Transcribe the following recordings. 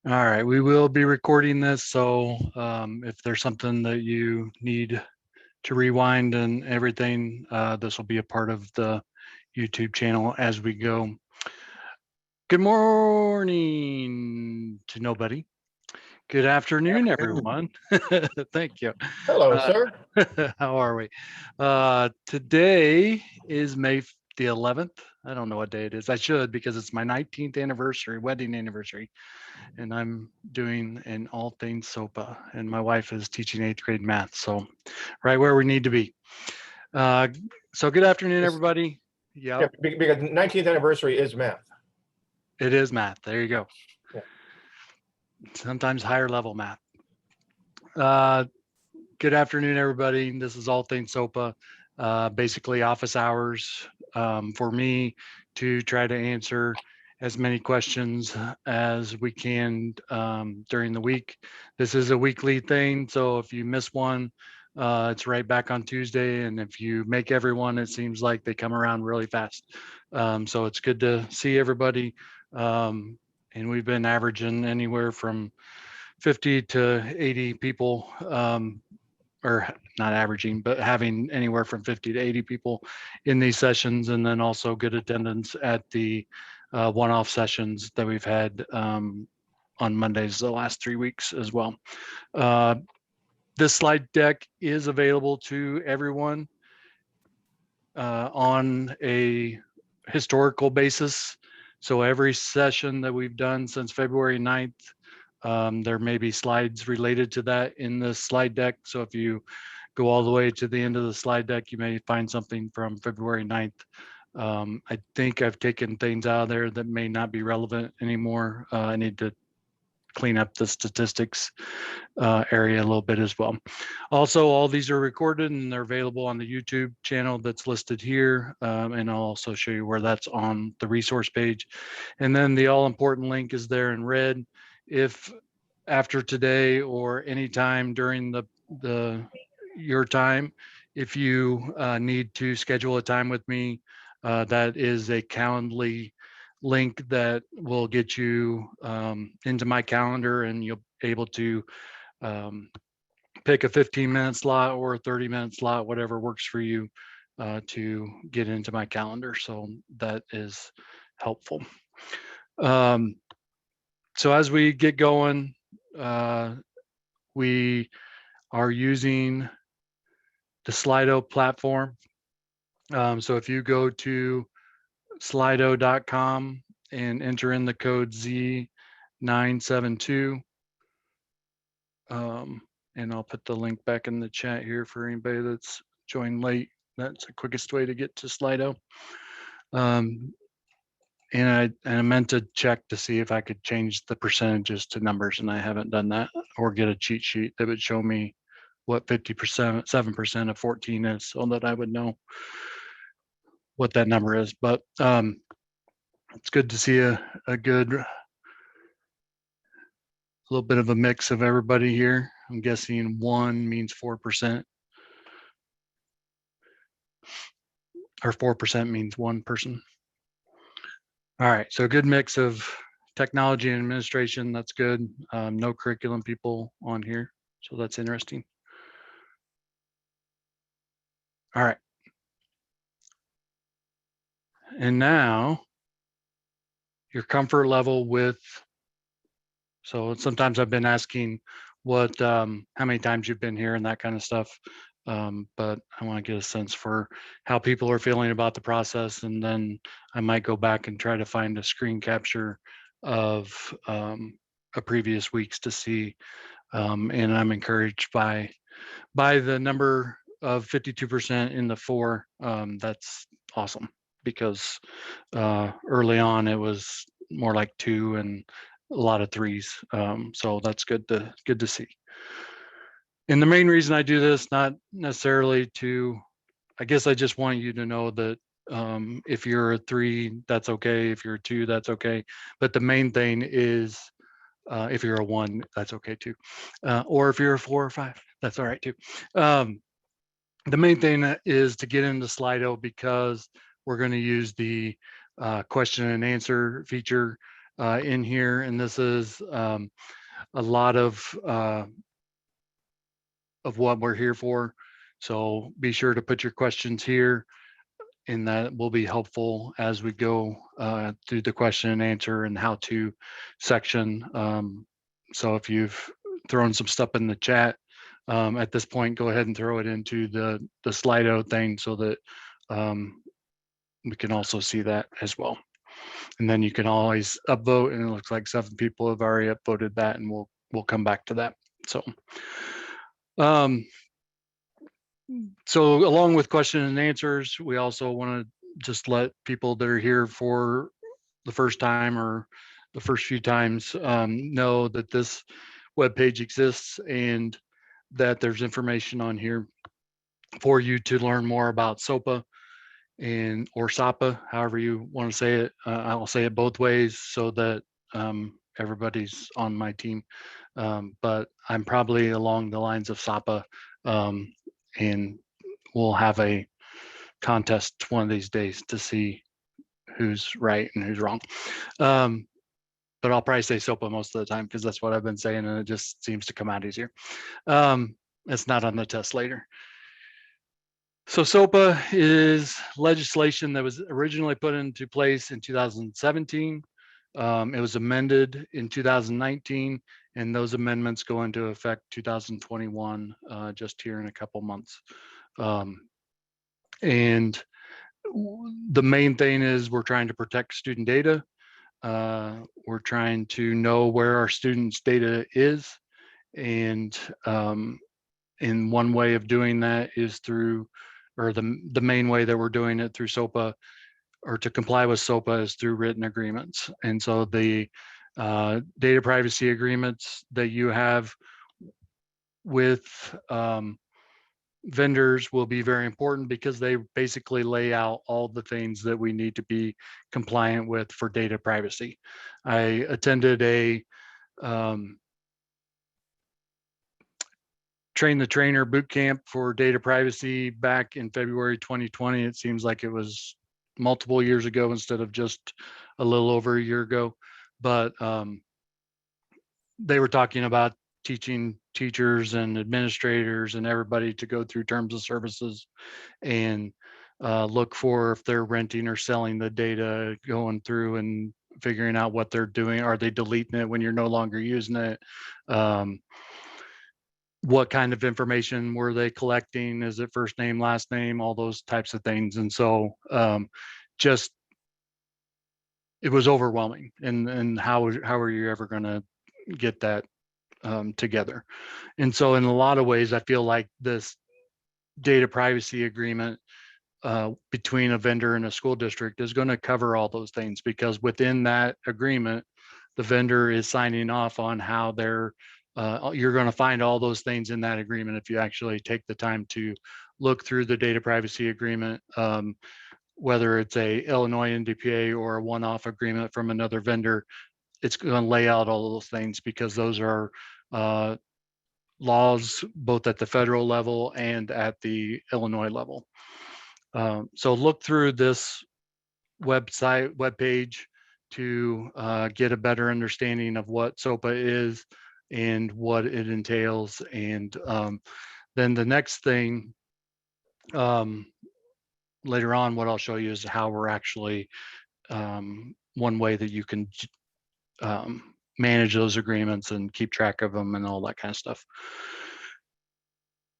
All right, we will be recording this, so if there's something that you need to rewind and everything, this will be a part of the YouTube channel as we go. Good morning to nobody. Good afternoon, everyone. Thank you. Hello, sir. How are we? Today is May the 11th. I don't know what day it is. I should, because it's my 19th anniversary, wedding anniversary. And I'm doing an all things SOPPA, and my wife is teaching 8th grade math. So right where we need to be. So good afternoon, everybody. Yeah, because 19th anniversary is math. It is math. There you go. Yeah. Sometimes higher level math. Good afternoon, everybody. This is all things SOPPA. Basically office hours for me to try to answer as many questions as we can during the week. This is a weekly thing, so if you miss one, it's right back on Tuesday. And if you make everyone, it seems like they come around really fast. So it's good to see everybody. And we've been averaging anywhere from 50 to 80 people, or not averaging, but having anywhere from 50 to 80 people in these sessions, and then also good attendance at the one-off sessions that we've had on Mondays the last 3 weeks as well. This slide deck is available to everyone on a historical basis. So every session that we've done since February 9th, there may be slides related to that in the slide deck. So if you go all the way to the end of the slide deck, you may find something from February 9th. I think I've taken things out of there that may not be relevant anymore. I need to clean up the statistics area a little bit as well. Also, all these are recorded and they're available on the YouTube channel that's listed here. And I'll also show you where that's on the resource page. And then the all important link is there in red. If after today or any time during your time, if you need to schedule a time with me, that is a Calendly link that will get you into my calendar, and you'll be able to pick a 15-minute slot or a 30-minute slot, whatever works for you, to get into my calendar. So that is helpful. So as we get going, we are using the Slido platform. So if you go to slido.com and enter in the code Z972, and I'll put the link back in the chat here for anybody that's joined late. That's the quickest way to get to Slido. And I meant to check to see if I could change the percentages to numbers, and I haven't done that, or get a cheat sheet that would show me what 50%, 7% of 14 is, so that I would know what that number is. But it's good to see a good little bit of a mix of everybody here. I'm guessing 1 means 4%, or 4% means 1 person. All right, so a good mix of technology and administration. That's good. No curriculum people on here, so that's interesting. All right. And now your comfort level with, so sometimes I've been asking what, how many times you've been here and that kind of stuff. But I want to get a sense for how people are feeling about the process. And then I might go back and try to find a screen capture of a previous weeks to see. And I'm encouraged by the number of 52% in the 4. That's awesome, because early on it was more like 2 and a lot of 3s. So that's good to see. And the main reason I do this, not necessarily to, I guess I just want you to know that if you're a 3, that's okay. If you're a 2, that's okay. But the main thing is, if you're a 1, that's okay too. Or if you're a 4 or 5, that's all right too. The main thing is to get into Slido, because we're going to use the question and answer feature in here, and this is a lot of what we're here for. So be sure to put your questions here, and that will be helpful as we go through the question and answer and how to section. So if you've thrown some stuff in the chat at this point, go ahead and throw it into the Slido thing so that we can also see that as well. And then you can always upvote, and it looks like 7 people have already upvoted that, and we'll come back to that. So along with question and answers, we also want to just let people that are here for the first time or the first few times know that this webpage exists and that there's information on here for you to learn more about SOPA or SOPPA, however you want to say it. I'll say it both ways so that everybody's on my team. But I'm probably along the lines of SOPPA, and we'll have a contest one of these days to see who's right and who's wrong. But I'll probably say SOPA most of the time because that's what I've been saying, and it just seems to come out easier. It's not on the test later. So SOPA is legislation that was originally put into place in 2017. It was amended in 2019, and those amendments go into effect 2021, just here in a couple months. And the main thing is we're trying to protect student data. We're trying to know where our students' data is. And in one way of doing that is through, or the main way that we're doing it through SOPA, or to comply with SOPA, is through written agreements. And so the data privacy agreements that you have with vendors will be very important because they basically lay out all the things that we need to be compliant with for data privacy. I attended a train the trainer boot camp for data privacy back in February 2020. It seems like it was multiple years ago instead of just a little over a year ago. But they were talking about teaching teachers and administrators and everybody to go through terms of services and look for if they're renting or selling the data, going through and figuring out what they're doing. Are they deleting it when you're no longer using it? What kind of information were they collecting? Is it first name, last name, all those types of things? And so just, it was overwhelming. And how are you ever going to get that together? And so in a lot of ways, I feel like this data privacy agreement between a vendor and a school district is going to cover all those things, because within that agreement, the vendor is signing off on how they're you're going to find all those things in that agreement if you actually take the time to look through the data privacy agreement, whether it's a Illinois NDPA or a one-off agreement from another vendor. It's going to lay out all those things because those are laws both at the federal level and at the Illinois level. So look through this webpage to get a better understanding of what SOPA is and what it entails. And then the next thing later on, what I'll show you is how we're actually one way that you can manage those agreements and keep track of them and all that kind of stuff.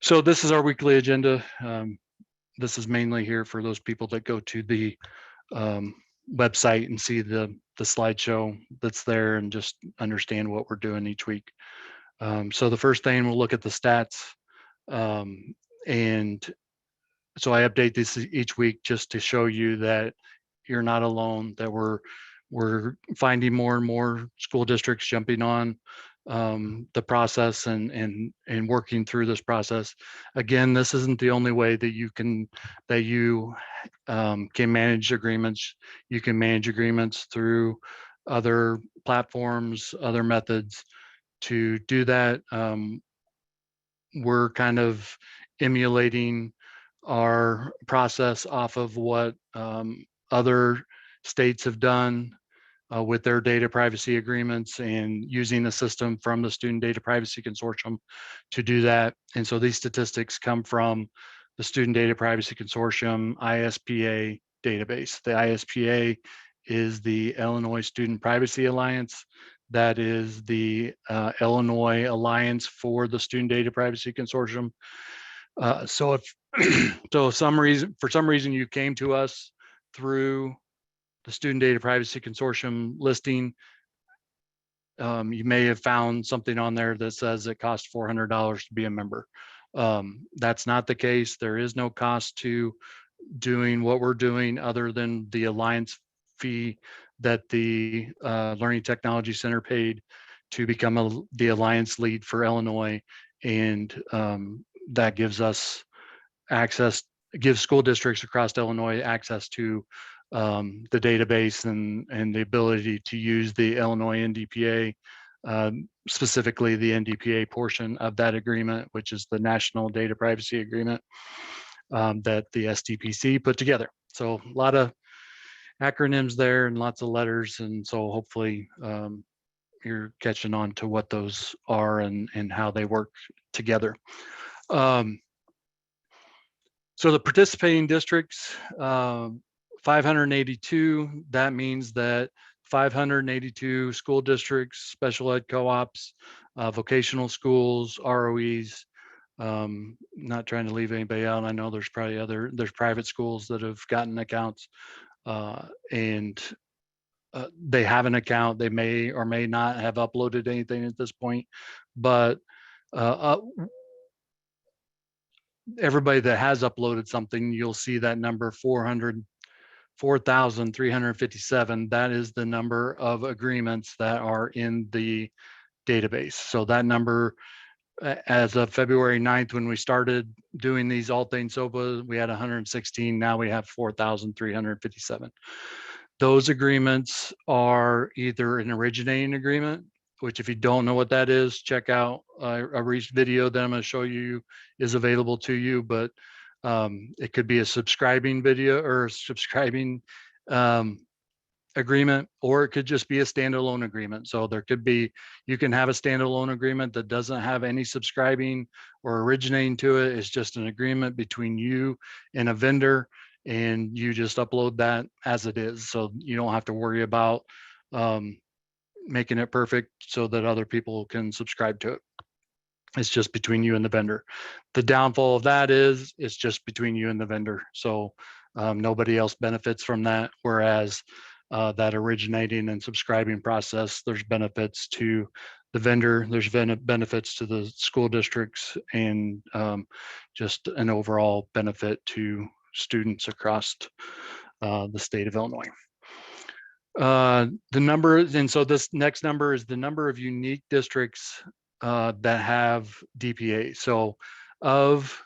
So this is our weekly agenda. This is mainly here for those people that go to the website and see the slideshow that's there and just understand what we're doing each week. So the first thing, we'll look at the stats. And so I update this each week just to show you that you're not alone, that we're finding more and more school districts jumping on the process and working through this process. Again, this isn't the only way that you can manage agreements. You can manage agreements through other platforms, other methods to do that. We're kind of emulating our process off of what other states have done. with their data privacy agreements and using the system from the Student Data Privacy Consortium to do that. And so these statistics come from the Student Data Privacy Consortium ISPA database. The ISPA is the Illinois Student Privacy Alliance. That is the Illinois Alliance for the Student Data Privacy Consortium. So if for some reason you came to us through the Student Data Privacy Consortium listing, you may have found something on there that says it costs $400 to be a member. That's not the case. There is no cost to doing what we're doing other than the alliance fee that the Learning Technology Center paid to become the alliance lead for Illinois. And that gives us access, gives school districts across Illinois access to the database and the ability to use the Illinois NDPA, specifically the NDPA portion of that agreement, which is the National Data Privacy Agreement that the SDPC put together. So a lot of acronyms there and lots of letters. And so hopefully you're catching on to what those are and how they work together. So the participating districts, 582, that means that 582 school districts, special ed co-ops, vocational schools, ROEs, not trying to leave anybody out. I know there's probably there's private schools that have gotten accounts and they have an account. They may or may not have uploaded anything at this point, but everybody that has uploaded something, you'll see that number 4,357. That is the number of agreements that are in the database. So that number, as of February 9th, when we started doing these All Things SOPA, we had 116. Now we have 4,357. Those agreements are either an originating agreement, which if you don't know what that is, check out a recent video that I'm going to show you is available to you, but it could be a subscribing video or a subscribing agreement, or it could just be a standalone agreement. So there could be, you can have a standalone agreement that doesn't have any subscribing or originating to it. It's just an agreement between you and a vendor, and you just upload that as it is. So you don't have to worry about making it perfect so that other people can subscribe to it. It's just between you and the vendor. The downfall of that is it's just between you and the vendor. So nobody else benefits from that. Whereas that originating and subscribing process, there's benefits to the vendor, there's benefits to the school districts, and just an overall benefit to students across the state of Illinois. The number, and so this next number is the number of unique districts that have DPA. So of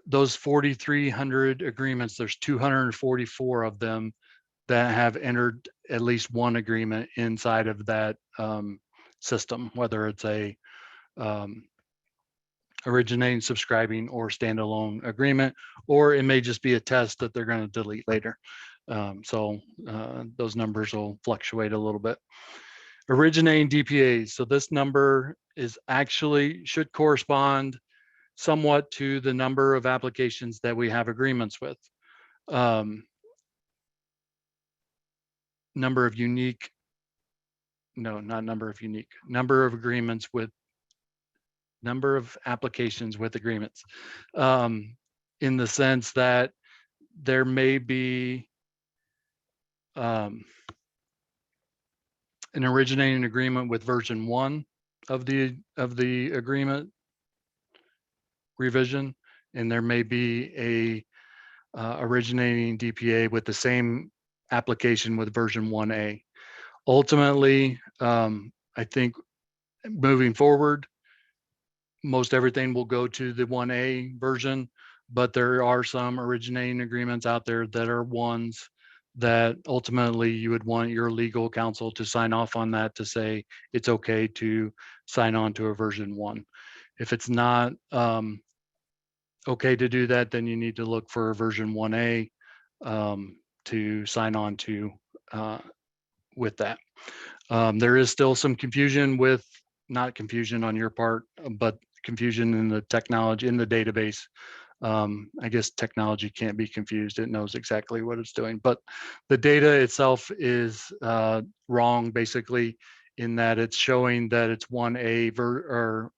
those 4,300 agreements, there's 244 of them that have entered at least one agreement inside of that system, whether it's a originating, subscribing, or standalone agreement, or it may just be a test that they're going to delete later. So those numbers will fluctuate a little bit. Originating DPAs. So this number is actually should correspond somewhat to the number of applications that we have agreements with. Number of unique, no, not number of unique, number of agreements with, number of applications with agreements, in the sense that there may be an originating agreement with version 1 of the agreement revision, and there may be a originating DPA with the same application with version 1A. Ultimately, I think moving forward, most everything will go to the 1A version, but there are some originating agreements out there that are ones that ultimately you would want your legal counsel to sign off on that to say it's okay to sign on to a version 1. If it's not okay to do that, then you need to look for a version 1A to sign on to with that. There is still some confusion with, not confusion on your part, but confusion in the technology, in the database. I guess technology can't be confused. It knows exactly what it's doing, but the data itself is wrong, basically, in that it's showing that it's 1A or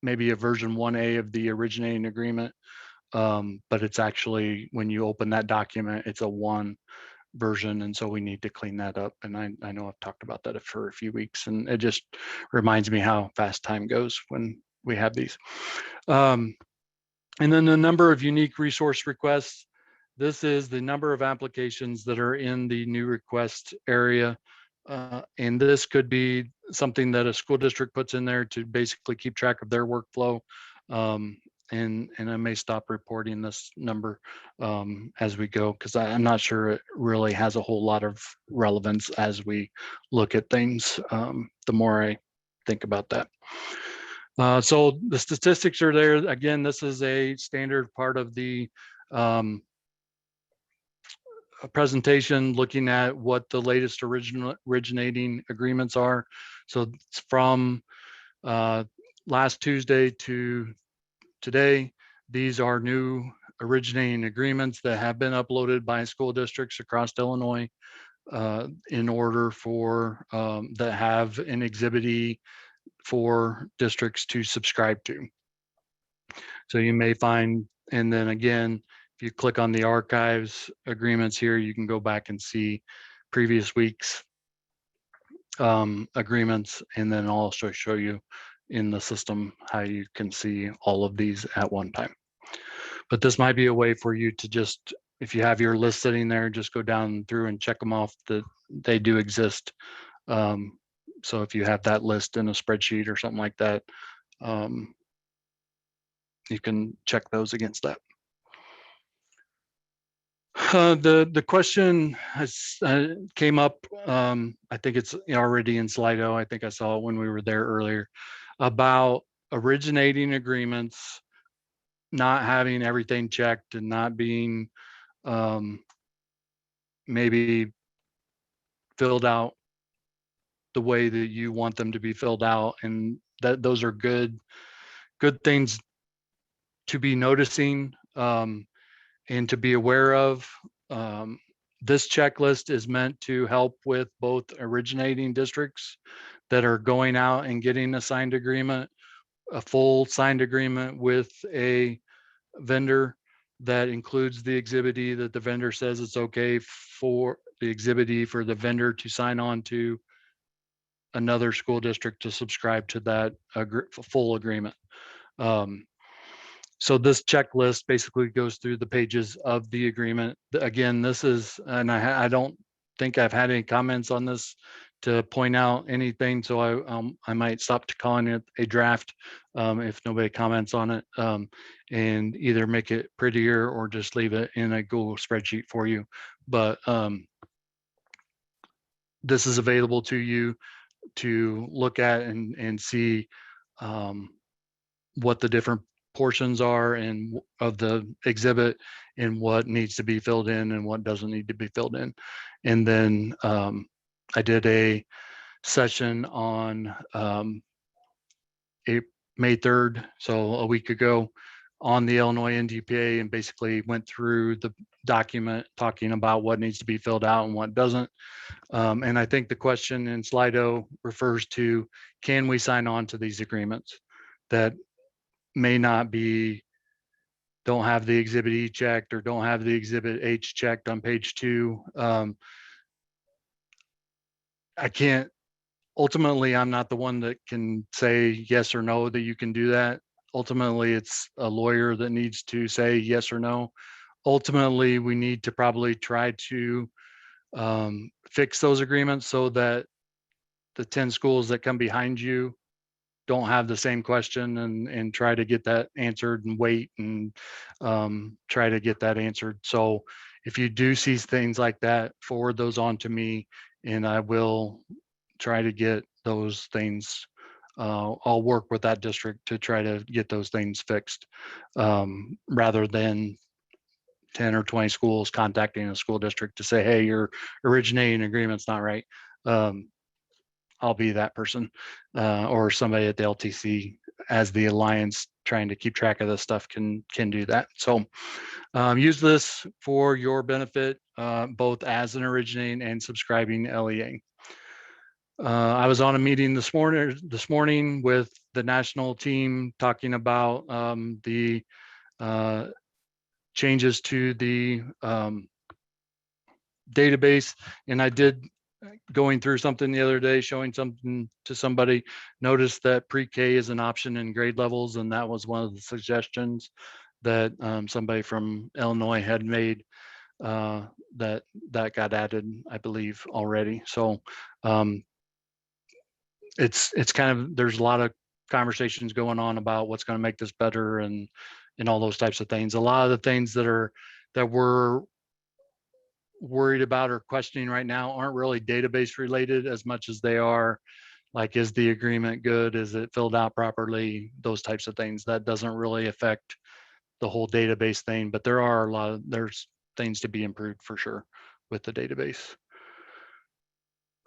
maybe a version 1A of the originating agreement. But it's actually, when you open that document, it's a 1 version. And so we need to clean that up. And I know I've talked about that for a few weeks, and it just reminds me how fast time goes when we have these. And then the number of unique resource requests. This is the number of applications that are in the new request area. And this could be something that a school district puts in there to basically keep track of their workflow. And I may stop reporting this number as we go, because I'm not sure it really has a whole lot of relevance as we look at things, the more I think about that. So the statistics are there. Again, this is a standard part of the presentation, looking at what the latest originating agreements are. So it's from last Tuesday to today. These are new originating agreements that have been uploaded by school districts across Illinois in order for that have an Exhibit E for districts to subscribe to. So you may find, and then again, if you click on the archives agreements here, you can go back and see previous weeks agreements, and then I'll also show you in the system how you can see all of these at one time. But this might be a way for you to just, if you have your list sitting there, just go down through and check them off that they do exist. So if you have that list in a spreadsheet or something like that, you can check those against that. The question has came up. I think it's already in Slido. I think I saw it when we were there earlier, about originating agreements not having everything checked and not being maybe filled out the way that you want them to be filled out, and that those are good things to be noticing and to be aware of. This checklist is meant to help with both originating districts that are going out and getting a signed agreement, a full signed agreement with a vendor that includes the Exhibit E, that the vendor says it's okay for the Exhibit E for the vendor to sign on to another school district to subscribe to that full agreement. So this checklist basically goes through the pages of the agreement. Again, this is, and I don't think I've had any comments on this to point out anything, so I might stop to calling it a draft if nobody comments on it, and either make it prettier or just leave it in a Google spreadsheet for you. But this is available to you to look at and see what the different portions are and of the exhibit, and what needs to be filled in and what doesn't need to be filled in. And then I did a session on May 3rd, so a week ago, on the Illinois NDPA, and basically went through the document talking about what needs to be filled out and what doesn't. And I think the question in Slido refers to, can we sign on to these agreements that may not be, don't have the Exhibit E checked or don't have the Exhibit H checked on page 2. I can't, ultimately, I'm not the one that can say yes or no that you can do that. Ultimately, it's a lawyer that needs to say yes or no. Ultimately, we need to probably try to fix those agreements so that the 10 schools that come behind you don't have the same question, and try to get that answered and wait and try to get that answered. So if you do see things like that, forward those on to me, and I will try to get those things. I'll work with that district to try to get those things fixed, rather than 10 or 20 schools contacting a school district to say, hey, your originating agreement's not right. I'll be that person, or somebody at the LTC as the alliance trying to keep track of this stuff can do that. So use this for your benefit, both as an originating and subscribing LEA. I was on a meeting this morning with the national team talking about the changes to the database, and I did, going through something the other day, showing something to somebody, noticed that pre-K is an option in grade levels, and that was one of the suggestions that somebody from Illinois had made, that got added, I believe, already. So it's kind of, there's a lot of conversations going on about what's going to make this better and all those types of things. A lot of the things that we're worried about or questioning right now aren't really database related as much as they are like, is the agreement good? Is it filled out properly? Those types of things. That doesn't really affect the whole database thing, but there's things to be improved for sure with the database.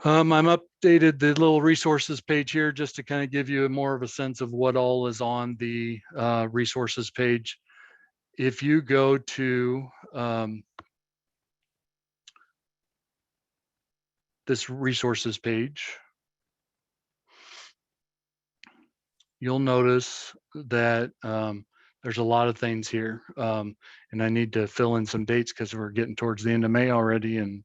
I'm updated the little resources page here just to kind of give you more of a sense of what all is on the resources page. If you go to this resources page, you'll notice that there's a lot of things here, and I need to fill in some dates because we're getting towards the end of May already, and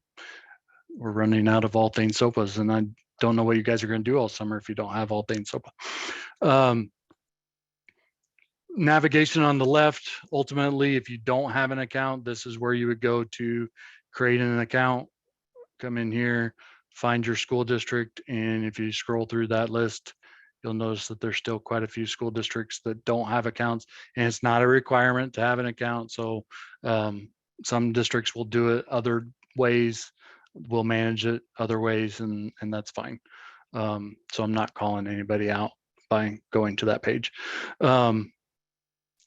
we're running out of all things SOPAs, and I don't know what you guys are going to do all summer if you don't have all things SOPA. Navigation on the left, ultimately, if you don't have an account, this is where you would go to create an account. Come in here, find your school district, and if you scroll through that list, you'll notice that there's still quite a few school districts that don't have accounts, and it's not a requirement to have an account. So some districts will do it other ways, will manage it other ways, and that's fine. So I'm not calling anybody out by going to that page.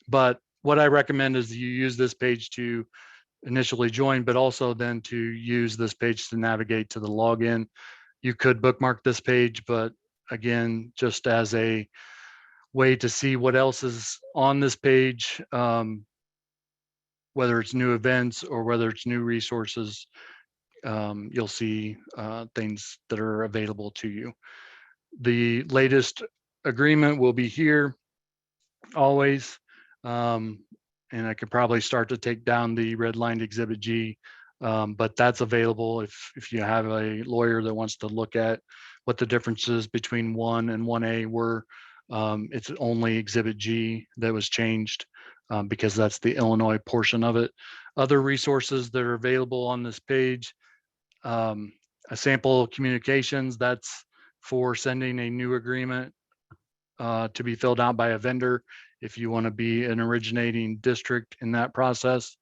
But what I recommend is you use this page to initially join, but also then to use this page to navigate to the login. You could bookmark this page, but again, just as a way to see what else is on this page, whether it's new events or whether it's new resources, you'll see things that are available to you. The latest agreement will be here always. And I could probably start to take down the redlined Exhibit G, but that's available if you have a lawyer that wants to look at what the differences between 1 and 1A were. It's only Exhibit G that was changed because that's the Illinois portion of it. Other resources that are available on this page, a sample communications, that's for sending a new agreement to be filled out by a vendor if you want to be an originating district in that process.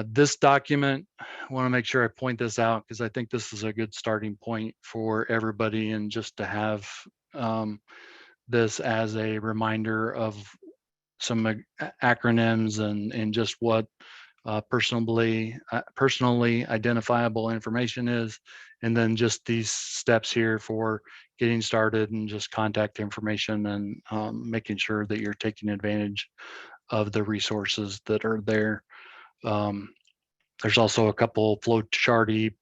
This document, I want to make sure I point this out because I think this is a good starting point for everybody, and just to have this as a reminder of some acronyms and just what personally identifiable information is, and then just these steps here for getting started and just contact information and making sure that you're taking advantage of the resources that are there. There's also a couple flow charty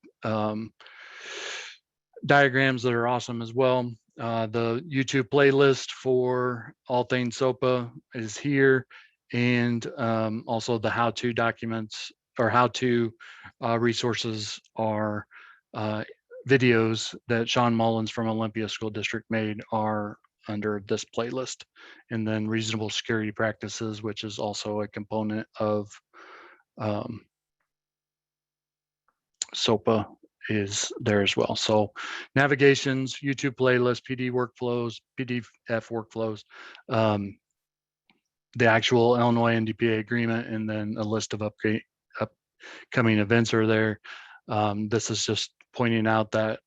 diagrams that are awesome as well. The YouTube playlist for all things SOPA is here, and also the how-to documents or how-to resources are videos that Sean Mullins from Olympia School District made are under this playlist. And then reasonable security practices, which is also a component of SOPA, is there as well. So navigations, YouTube playlist, PD workflows, PDF workflows, the actual Illinois NDPA agreement, and then a list of upcoming events are there. This is just pointing out that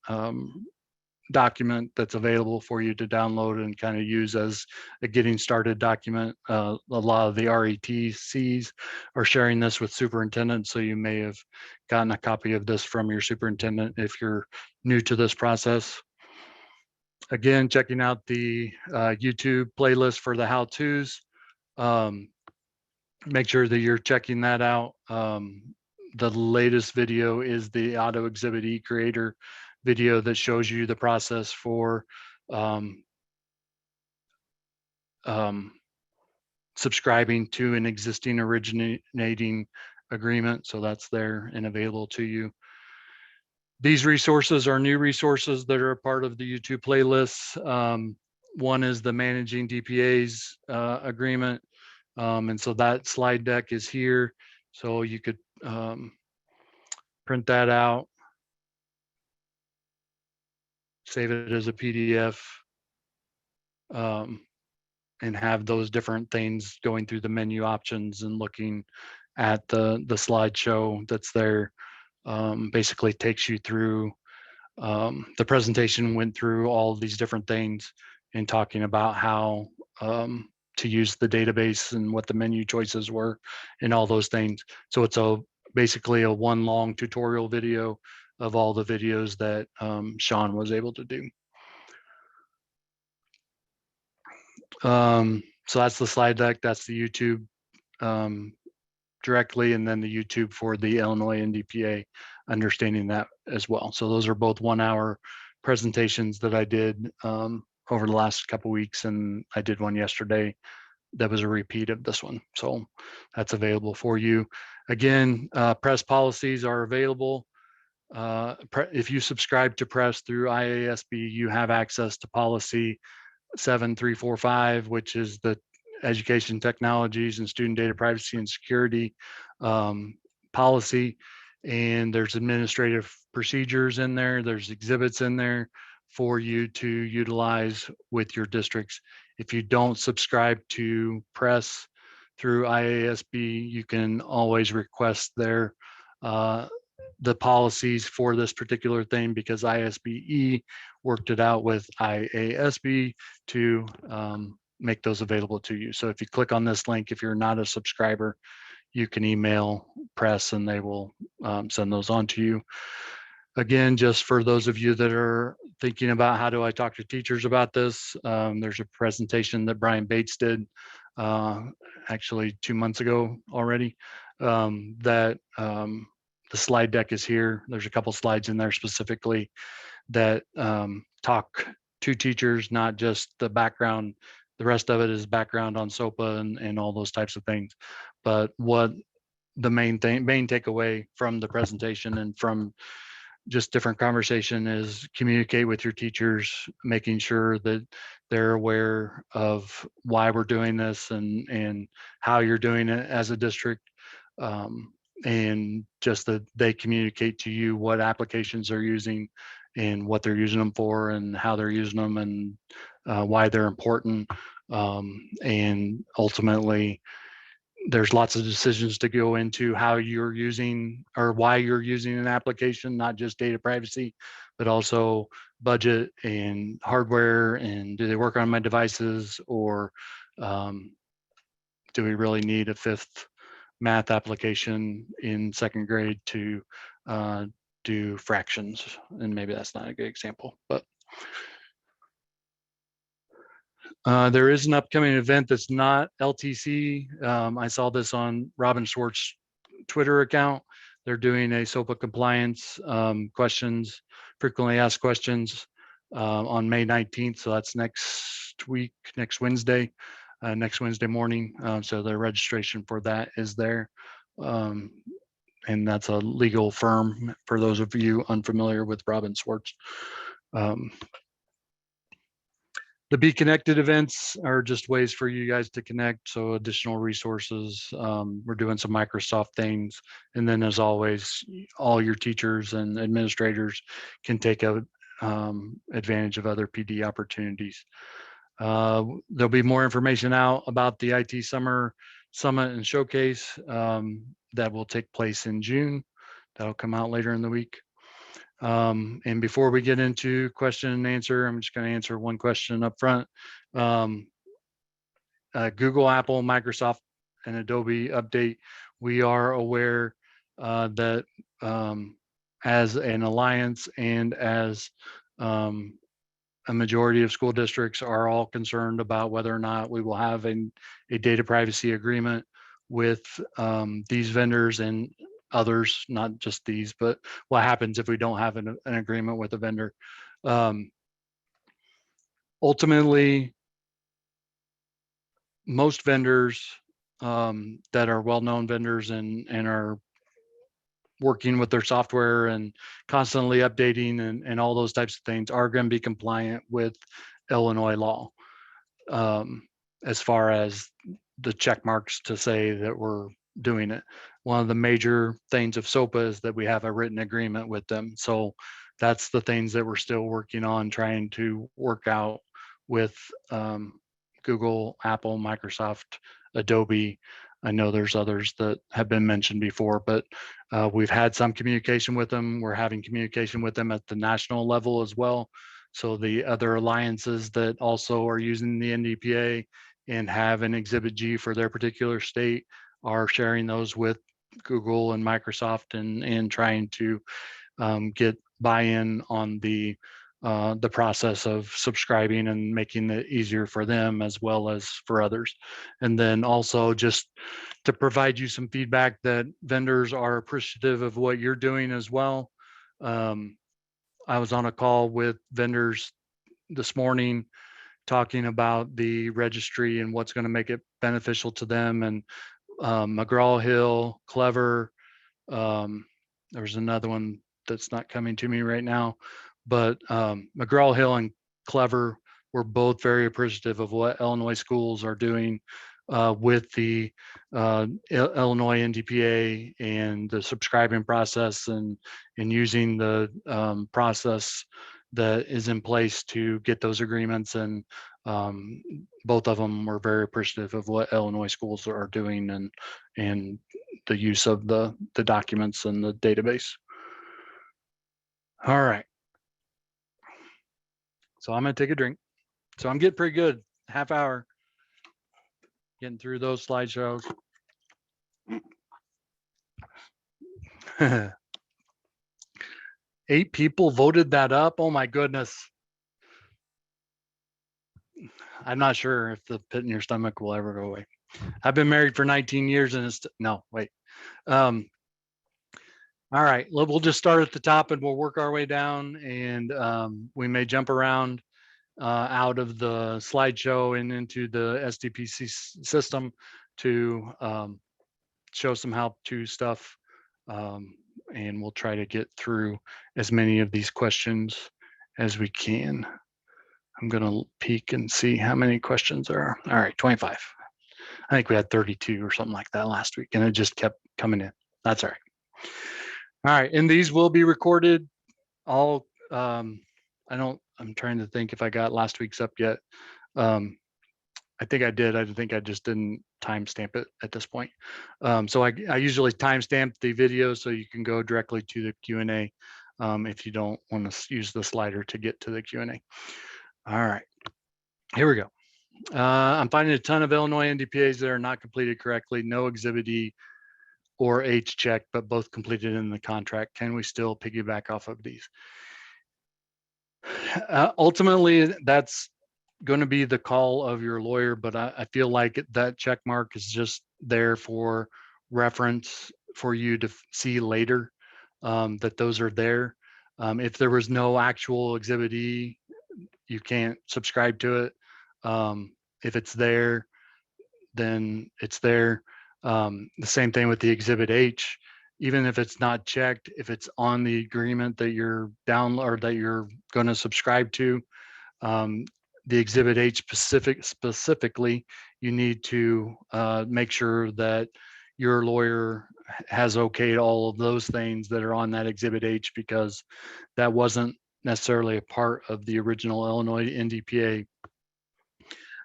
document that's available for you to download and kind of use as a getting started document. A lot of the RETCs are sharing this with superintendents, so you may have gotten a copy of this from your superintendent if you're new to this process. Again, checking out the YouTube playlist for the how-tos. Make sure that you're checking that out. The latest video is the Auto Exhibit E Creator video that shows you the process for subscribing to an existing originating agreement. So that's there and available to you. These resources are new resources that are a part of the YouTube playlists. One is the Managing DPA's agreement. And so that slide deck is here. So you could print that out, save it as a PDF, and have those different things going through the menu options and looking at the slideshow that's there. Basically takes you through, the presentation went through all of these different things and talking about how to use the database and what the menu choices were and all those things. So it's basically a one long tutorial video of all the videos that Sean was able to do. So that's the slide deck, that's the YouTube directly, and then the YouTube for the Illinois NDPA, understanding that as well. So those are both 1 hour presentations that I did over the last couple of weeks, and I did one yesterday that was a repeat of this one. So that's available for you. Again, press policies are available. If you subscribe to press through IASB, you have access to policy 7345, which is the education technologies and student data privacy and security policy. And there's administrative procedures in there. There's exhibits in there for you to utilize with your districts. If you don't subscribe to press through IASB, you can always request their the policies for this particular thing, because ISBE worked it out with IASB to make those available to you. So if you click on this link, if you're not a subscriber, you can email press and they will send those on to you. Again, just for those of you that are thinking about how do I talk to teachers about this, there's a presentation that Brian Bates did actually 2 months ago already, that the slide deck is here. There's a couple slides in there specifically that talk to teachers, not just the background. The rest of it is background on SOPA and all those types of things. But what the main takeaway from the presentation and from just different conversation is communicate with your teachers, making sure that they're aware of why we're doing this and how you're doing it as a district. And just that they communicate to you what applications they're using and what they're using them for and how they're using them and why they're important. And ultimately, there's lots of decisions to go into how you're using or why you're using an application, not just data privacy, but also budget and hardware, and do they work on my devices, or do we really need a 5th math application in 2nd grade to do fractions? And maybe that's not a good example, but there is an upcoming event that's not LTC. I saw this on Robin Schwartz's Twitter account. They're doing a SOPA compliance questions, frequently asked questions on May 19th. So that's next week, next Wednesday morning. So the registration for that is there. And that's a legal firm for those of you unfamiliar with Robin Schwartz. The Be Connected events are just ways for you guys to connect. So additional resources. We're doing some Microsoft things. And then as always, all your teachers and administrators can take advantage of other PD opportunities. There'll be more information out about the IT Summer Summit and Showcase that will take place in June. That'll come out later in the week. And before we get into question and answer, I'm just going to answer one question up front. Google, Apple, Microsoft, and Adobe update. We are aware that as an alliance and as a majority of school districts are all concerned about whether or not we will have a data privacy agreement with these vendors and others, not just these, but what happens if we don't have an agreement with a vendor. Ultimately, most vendors that are well-known vendors and are working with their software and constantly updating and all those types of things are going to be compliant with Illinois law, as far as the check marks to say that we're doing it. One of the major things of SOPA is that we have a written agreement with them. So that's the things that we're still working on, trying to work out with Google, Apple, Microsoft, Adobe. I know there's others that have been mentioned before, but we've had some communication with them. We're having communication with them at the national level as well. So the other alliances that also are using the NDPA and have an Exhibit G for their particular state are sharing those with Google and Microsoft and trying to get buy-in on the process of subscribing and making it easier for them as well as for others. And then also just to provide you some feedback that vendors are appreciative of what you're doing as well. I was on a call with vendors this morning talking about the registry and what's going to make it beneficial to them. And McGraw-Hill, Clever, there's another one that's not coming to me right now, but McGraw-Hill and Clever were both very appreciative of what Illinois schools are doing with the Illinois NDPA and the subscribing process and using the process that is in place to get those agreements. And both of them were very appreciative of what Illinois schools are doing and the use of the documents and the database. All right. So I'm gonna take a drink. So I'm getting pretty good. Half hour. Getting through those slideshows. 8 people voted that up. Oh my goodness. I'm not sure if the pit in your stomach will ever go away. I've been married for 19 years and it's no, wait. All right, we'll just start at the top and we'll work our way down, and we may jump around out of the slideshow and into the SDPC system to show some how-to stuff, and we'll try to get through as many of these questions as we can. I'm gonna peek and see how many questions there are. All right, 25. I think we had 32 or something like that last week, and it just kept coming in. That's all right. All right, and these will be recorded. All I'm trying to think if I got last week's up yet. I think I did. I think I just didn't timestamp it at this point. So I usually timestamp the video so you can go directly to the Q&A if you don't want to use the slider to get to the Q&A. All right, here we go. I'm finding a ton of Illinois NDPAs that are not completed correctly. No Exhibit E or H check, but both completed in the contract. Can we still piggyback off of these? Ultimately, that's going to be the call of your lawyer, but I feel like that check mark is just there for reference for you to see later that those are there. If there was no actual Exhibit E, you can't subscribe to it. If it's there, then it's there. The same thing with the Exhibit H. Even if it's not checked, if it's on the agreement that you're or that you're going to subscribe to, the Exhibit H specifically, you need to make sure that your lawyer has okayed all of those things that are on that Exhibit H, because that wasn't necessarily a part of the original Illinois NDPA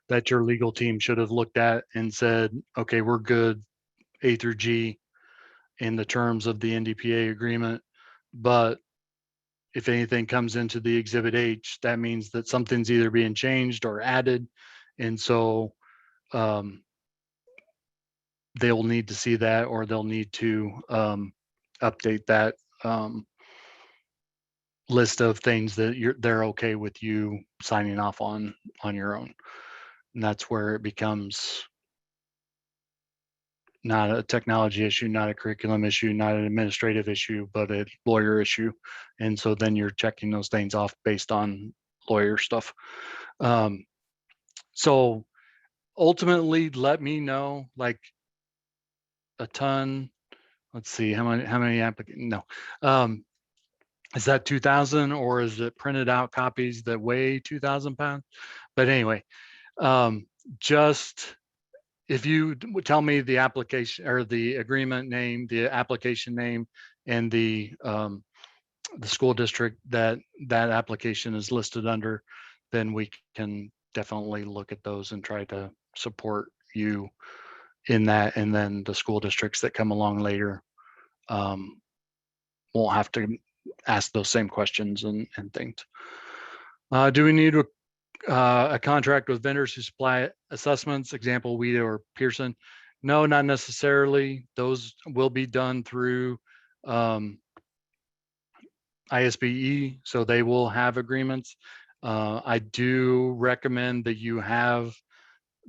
that your legal team should have looked at and said, okay, we're good A through G in the terms of the NDPA agreement, but if anything comes into the Exhibit H, that means that something's either being changed or added. And so they'll need to see that, or they'll need to update that list of things that they're okay with you signing off on your own. And that's where it becomes not a technology issue, not a curriculum issue, not an administrative issue, but a lawyer issue. And so then you're checking those things off based on lawyer stuff. So ultimately, let me know, like a ton. Let's see how many applicants. No, is that 2,000, or is it printed out copies that weigh 2,000 pounds? But anyway, just if you would tell me the application or the agreement name, the application name, and the school district that application is listed under, then we can definitely look at those and try to support you in that. And then the school districts that come along later won't have to ask those same questions and things. Do we need a contract with vendors who supply assessments, example, WIDA or Pearson? No, not necessarily. Those will be done through ISBE, so they will have agreements. I do recommend that you have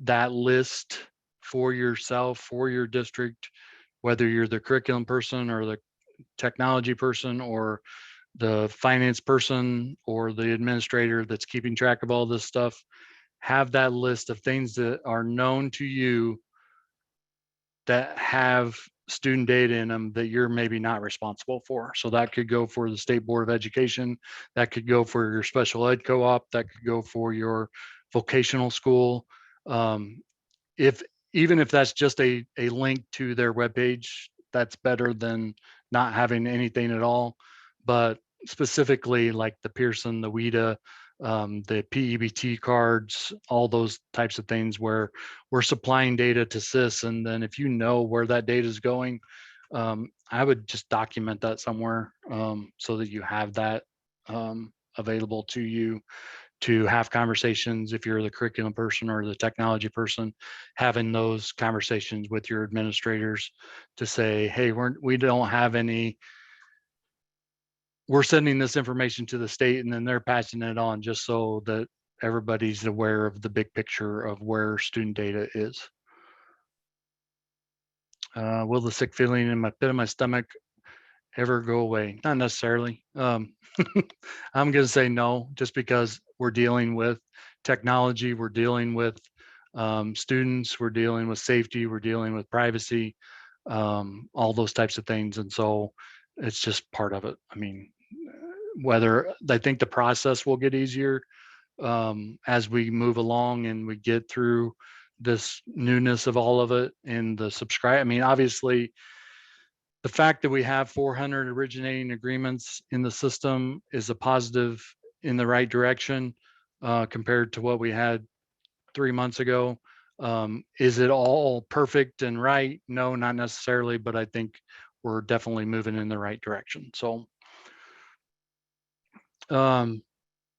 that list for yourself, for your district, whether you're the curriculum person or the technology person or the finance person or the administrator that's keeping track of all this stuff. Have that list of things that are known to you that have student data in them that you're maybe not responsible for. So that could go for the State Board of Education, that could go for your special ed co-op, that could go for your vocational school. Even if that's just a link to their webpage, that's better than not having anything at all. But specifically like the Pearson, the WIDA, the PEBT cards, all those types of things where we're supplying data to SIS. And then if you know where that data is going, I would just document that somewhere so that you have that available to you to have conversations. If you're the curriculum person or the technology person, having those conversations with your administrators to say, hey, we don't have any, we're sending this information to the state and then they're passing it on, just so that everybody's aware of the big picture of where student data is. Will the sick feeling in my pit of my stomach ever go away? Not necessarily. I'm going to say no, just because we're dealing with technology, we're dealing with students, we're dealing with safety, we're dealing with privacy, all those types of things. And so it's just part of it. I mean, whether I think the process will get easier as we move along and we get through this newness of all of it and the subscribe. I mean, obviously, the fact that we have 400 originating agreements in the system is a positive in the right direction compared to what we had 3 months ago. Is it all perfect and right? No, not necessarily, but I think we're definitely moving in the right direction. So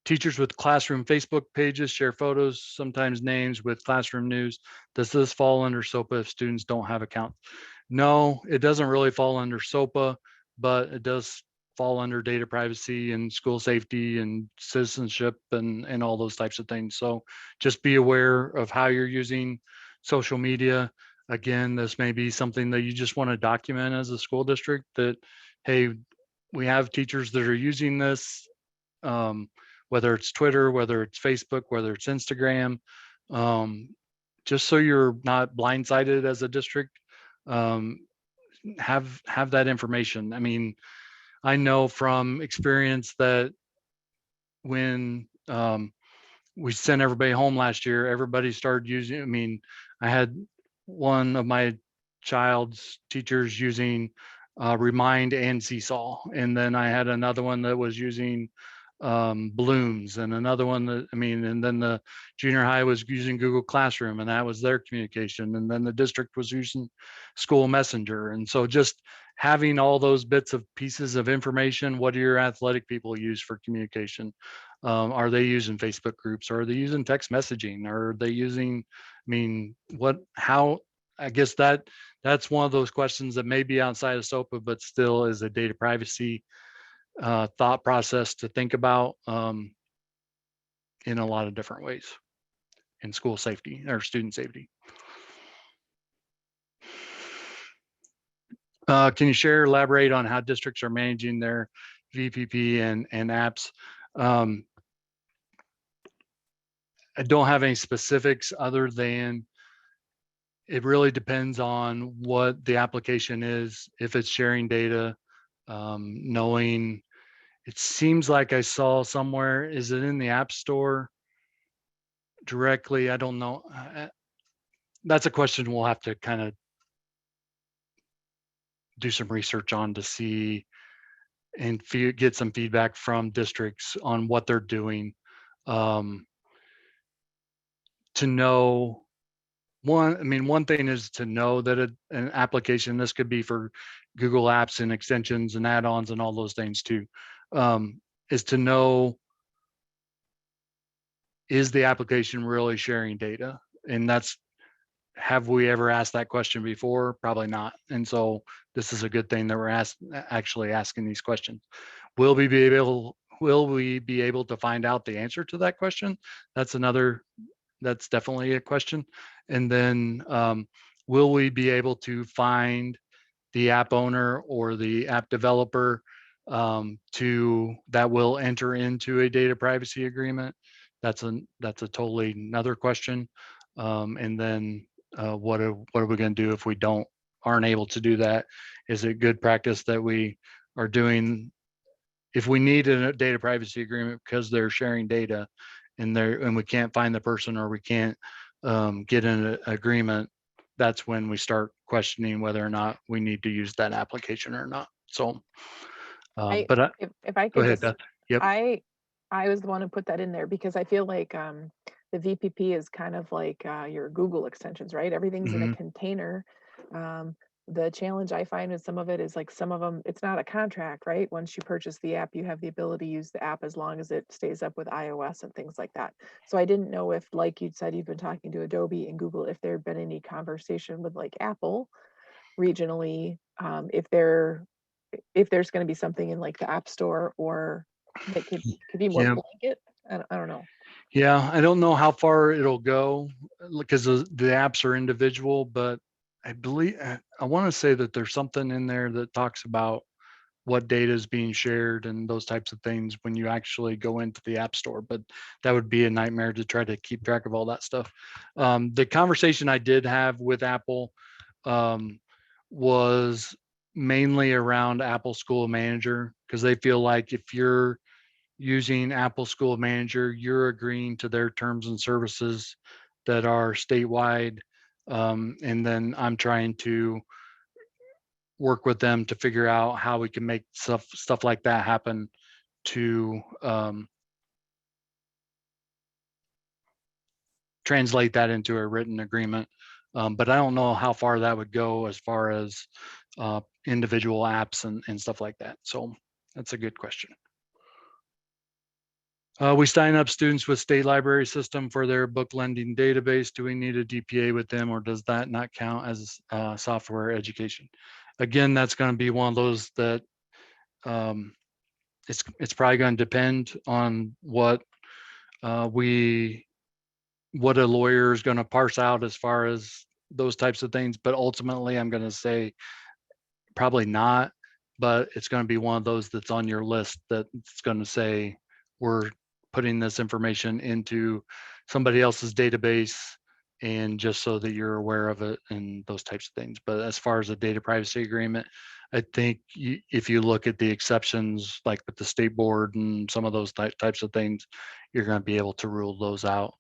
teachers with classroom Facebook pages share photos, sometimes names with classroom news. Does this fall under SOPA if students don't have accounts? No, it doesn't really fall under SOPA, but it does fall under data privacy and school safety and citizenship and all those types of things. So just be aware of how you're using social media. Again, this may be something that you just want to document as a school district that, hey, we have teachers that are using this, whether it's Twitter, whether it's Facebook, whether it's Instagram, just so you're not blindsided as a district. Have that information. I mean, I know from experience that when we sent everybody home last year, everybody started using, I mean, I had one of my child's teachers using Remind and Seesaw. And then I had another one that was using balloons, and another one that, I mean, and then the junior high was using Google Classroom, and that was their communication. And then the district was using School Messenger. And so just having all those bits of pieces of information, what do your athletic people use for communication? Are they using Facebook groups? Or are they using text messaging? Or are they using, I mean, I guess that's one of those questions that may be outside of SOPA, but still is a data privacy thought process to think about in a lot of different ways in school safety or student safety. Can you elaborate on how districts are managing their VPP and apps? I don't have any specifics other than it really depends on what the application is. If it's sharing data, knowing, it seems like I saw somewhere, is it in the App Store directly? I don't know. That's a question we'll have to kind of do some research on to see and get some feedback from districts on what they're doing, to know. One thing is to know that an application, this could be for Google Apps and extensions and add-ons and all those things too, is to know, is the application really sharing data? And have we ever asked that question before? Probably not. And so this is a good thing that we're actually asking these questions. Will we be able to find out the answer to that question? That's definitely a question. And then will we be able to find the app owner or the app developer that will enter into a data privacy agreement? That's a totally another question. And then what are we going to do if we aren't able to do that? Is it good practice that we are doing, if we need a data privacy agreement because they're sharing data and we can't find the person, or we can't get an agreement, that's when we start questioning whether or not we need to use that application or not. So, if I go could ahead, just, Beth. Yep. I was the one who put that in there because I feel like the VPP is kind of like your Google extensions, right? Everything's in a container. The challenge I find with some of it is like some of them, it's not a contract, right? Once you purchase the app, you have the ability to use the app as long as it stays up with iOS and things like that. So I didn't know if, like you'd said, you've been talking to Adobe and Google, if there had been any conversation with like Apple regionally, if there's going to be something in like the App Store, or that could be more blanket. I don't know. Yeah, I don't know how far it'll go because the apps are individual, but I believe, I want to say that there's something in there that talks about what data is being shared and those types of things when you actually go into the App Store, but that would be a nightmare to try to keep track of all that stuff. The conversation I did have with Apple was mainly around Apple School Manager, because they feel like if you're using Apple School Manager, you're agreeing to their terms and services that are statewide. And then I'm trying to work with them to figure out how we can make stuff like that happen to translate that into a written agreement. But I don't know how far that would go as far as individual apps and stuff like that. So that's a good question. We sign up students with state library system for their book lending database. Do we need a DPA with them, or does that not count as software education? Again, that's going to be one of those that it's probably going to depend on what a lawyer is going to parse out as far as those types of things. But ultimately, I'm going to say probably not. But it's going to be one of those that's on your list that it's going to say we're putting this information into somebody else's database, and just so that you're aware of it and those types of things. But as far as a data privacy agreement, I think if you look at the exceptions, like with the state board and some of those types of things, you're going to be able to rule those out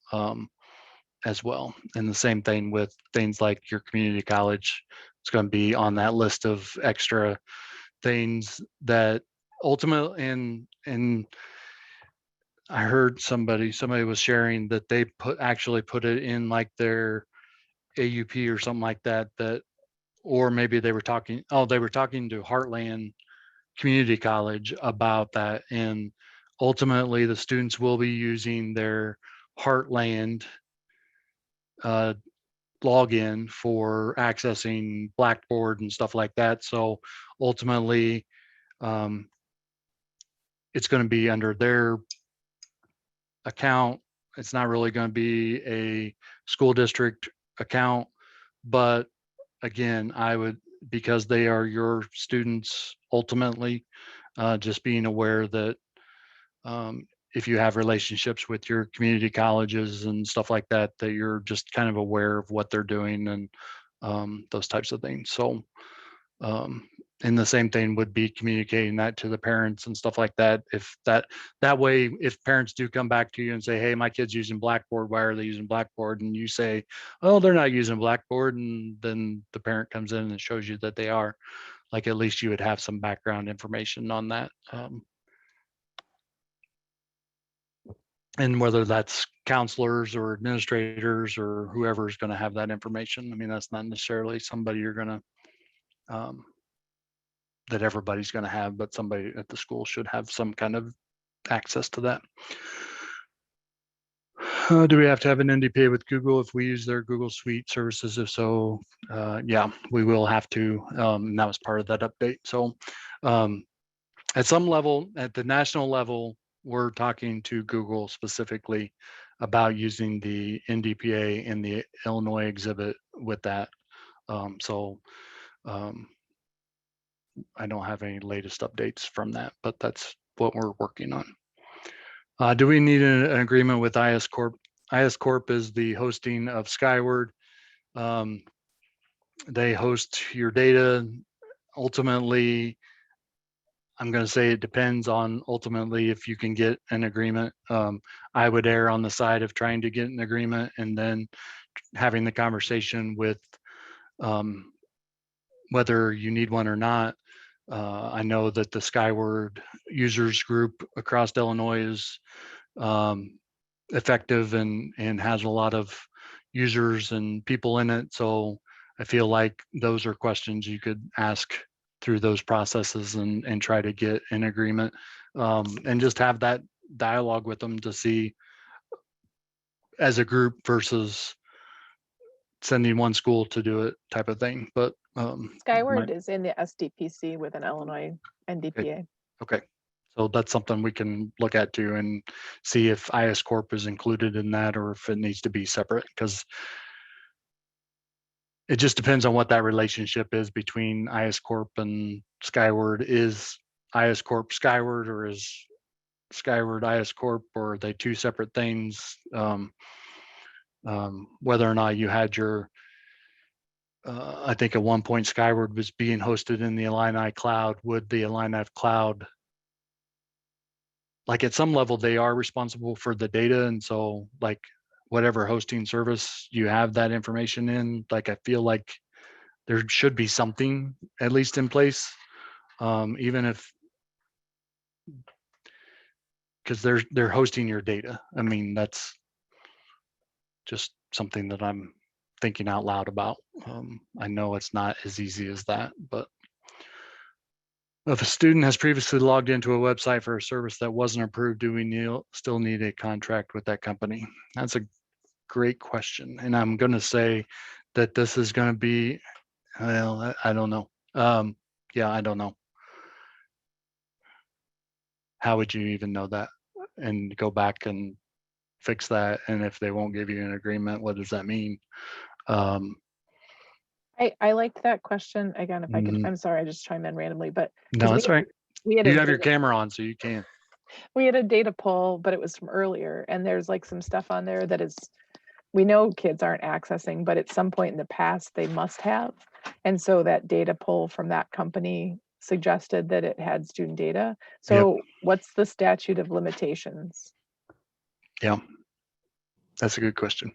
as well. And the same thing with things like your community college. It's going to be on that list of extra things that ultimately, and I heard somebody was sharing that they actually put it in like their AUP or something like that, or maybe they were talking to Heartland Community College about that. And ultimately the students will be using their Heartland login for accessing Blackboard and stuff like that. So ultimately, it's going to be under their account. It's not really going to be a school district account, but again, because they are your students ultimately, just being aware that if you have relationships with your community colleges and stuff like that, that you're just kind of aware of what they're doing and those types of things. So, and the same thing would be communicating that to the parents and stuff like that. If that way, if parents do come back to you and say, hey, my kid's using Blackboard, why are they using Blackboard? And you say, oh, they're not using Blackboard. And then the parent comes in and shows you that they are, like, at least you would have some background information on that. And whether that's counselors or administrators or whoever is going to have that information. I mean, that's not necessarily somebody you're going to, that everybody's going to have, but somebody at the school should have some kind of access to that. Do we have to have an NDPA with Google if we use their Google Suite services? If so, yeah, we will have to. And that was part of that update. So at some level, at the national level, we're talking to Google specifically about using the NDPA in the Illinois exhibit with that. I don't have any latest updates from that, but that's what we're working on. Do we need an agreement with IS Corp? IS Corp is the hosting of Skyward. They host your data. Ultimately, I'm going to say it depends on ultimately if you can get an agreement. I would err on the side of trying to get an agreement and then having the conversation with whether you need one or not. I know that the Skyward users group across Illinois is effective and has a lot of users and people in it. So I feel like those are questions you could ask through those processes and try to get an agreement, and just have that dialogue with them to see as a group versus sending one school to do it type of thing. But Skyward is in the SDPC with an Illinois NDPA. okay. So that's something we can look at too and see if IS Corp is included in that or if it needs to be separate, because it just depends on what that relationship is between IS Corp and Skyward. Is IS Corp Skyward, or is Skyward IS Corp, or are they two separate things? Whether or not you had your, I think at one point Skyward was being hosted in the Illini cloud. Would the Illini cloud, like at some level, they are responsible for the data. And so like whatever hosting service you have that information in, like I feel like there should be something at least in place, even if, because they're hosting your data. I mean, that's just something that I'm thinking out loud about. I know it's not as easy as that, but if a student has previously logged into a website for a service that wasn't approved, do we still need a contract with that company? That's a great question. And I'm going to say that this is going to be, well, I don't know. Yeah, I don't know. How would you even know that and go back and fix that? And if they won't give you an agreement, what does that mean? I liked that question. Again, if I could, Mhm. I'm sorry, I just chimed in randomly, but No, that's right. we had You a have your data, camera on, so you can. we had a data poll, but it was from earlier, and there's like some stuff on there that is, we know kids aren't accessing, but at some point in the past they must have. And so that data poll from that company suggested that it had student data. So what's the statute of limitations? Yeah, that's a good question.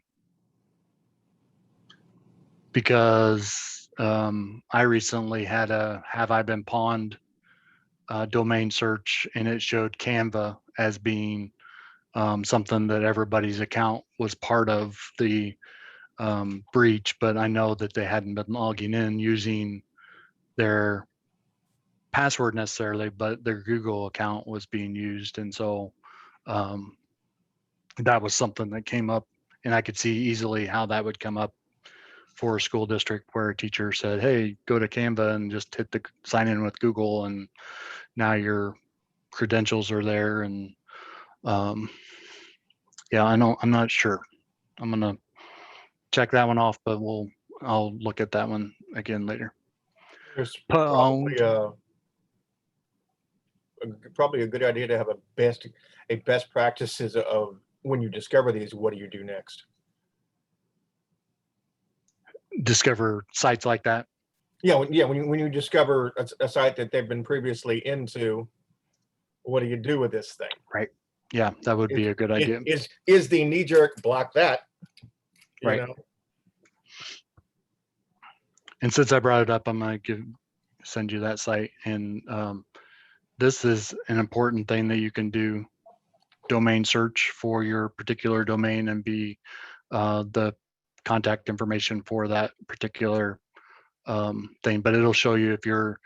Because I recently had a "Have I Been Pawned" domain search, and it showed Canva as being something that everybody's account was part of the breach, but I know that they hadn't been logging in using their password necessarily, but their Google account was being used. And so that was something that came up, and I could see easily how that would come up for a school district where a teacher said, hey, go to Canva and just hit the sign in with Google, and now your credentials are there. And yeah, I know, I'm not sure. I'm gonna check that one off, but I'll look at that one again later. There's Owned. probably a good idea to have a best practices of when you discover these, what do you do next? Discover sites like that. Yeah, when you discover a site that they've been previously into, what do you do with this thing? Right. Yeah, that would be a good idea. Is the knee jerk block that? You Right. know? And since I brought it up, I'm gonna send you that site. And this is an important thing that you can do: domain search for your particular domain and be the contact information for that particular thing. But it'll show you if you're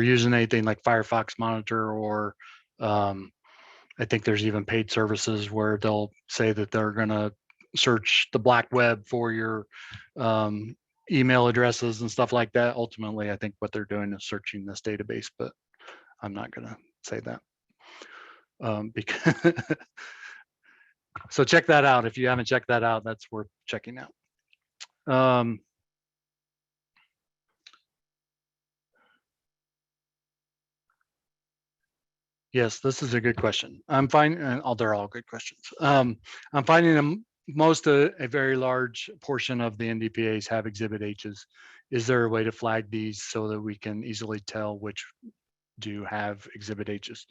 using anything like Firefox Monitor, or I think there's even paid services where they'll say that they're gonna search the black web for your email addresses and stuff like that. Ultimately, I think what they're doing is searching this database, but I'm not gonna say that. Because so check that out. If you haven't checked that out, that's worth checking out. Yes, this is a good question. I'm finding, they're all good questions. I'm finding most a very large portion of the NDPAs have Exhibit H's. Is there a way to flag these so that we can easily tell which do have Exhibit H's?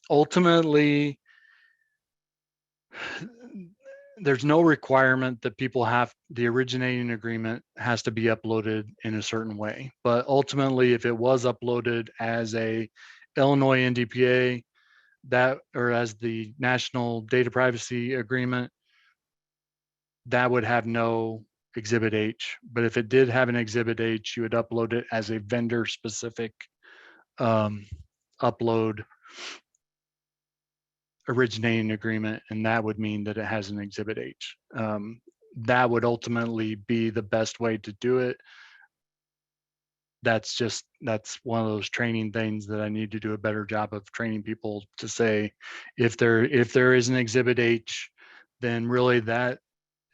Ultimately, there's no requirement that people have the originating agreement has to be uploaded in a certain way. But ultimately, if it was uploaded as a Illinois NDPA, that, or as the National Data Privacy Agreement, that would have no Exhibit H. But if it did have an Exhibit H, you would upload it as a vendor specific upload originating agreement, and that would mean that it has an Exhibit H. That would ultimately be the best way to do it. That's one of those training things that I need to do a better job of training people to say, if there is an Exhibit H, then really that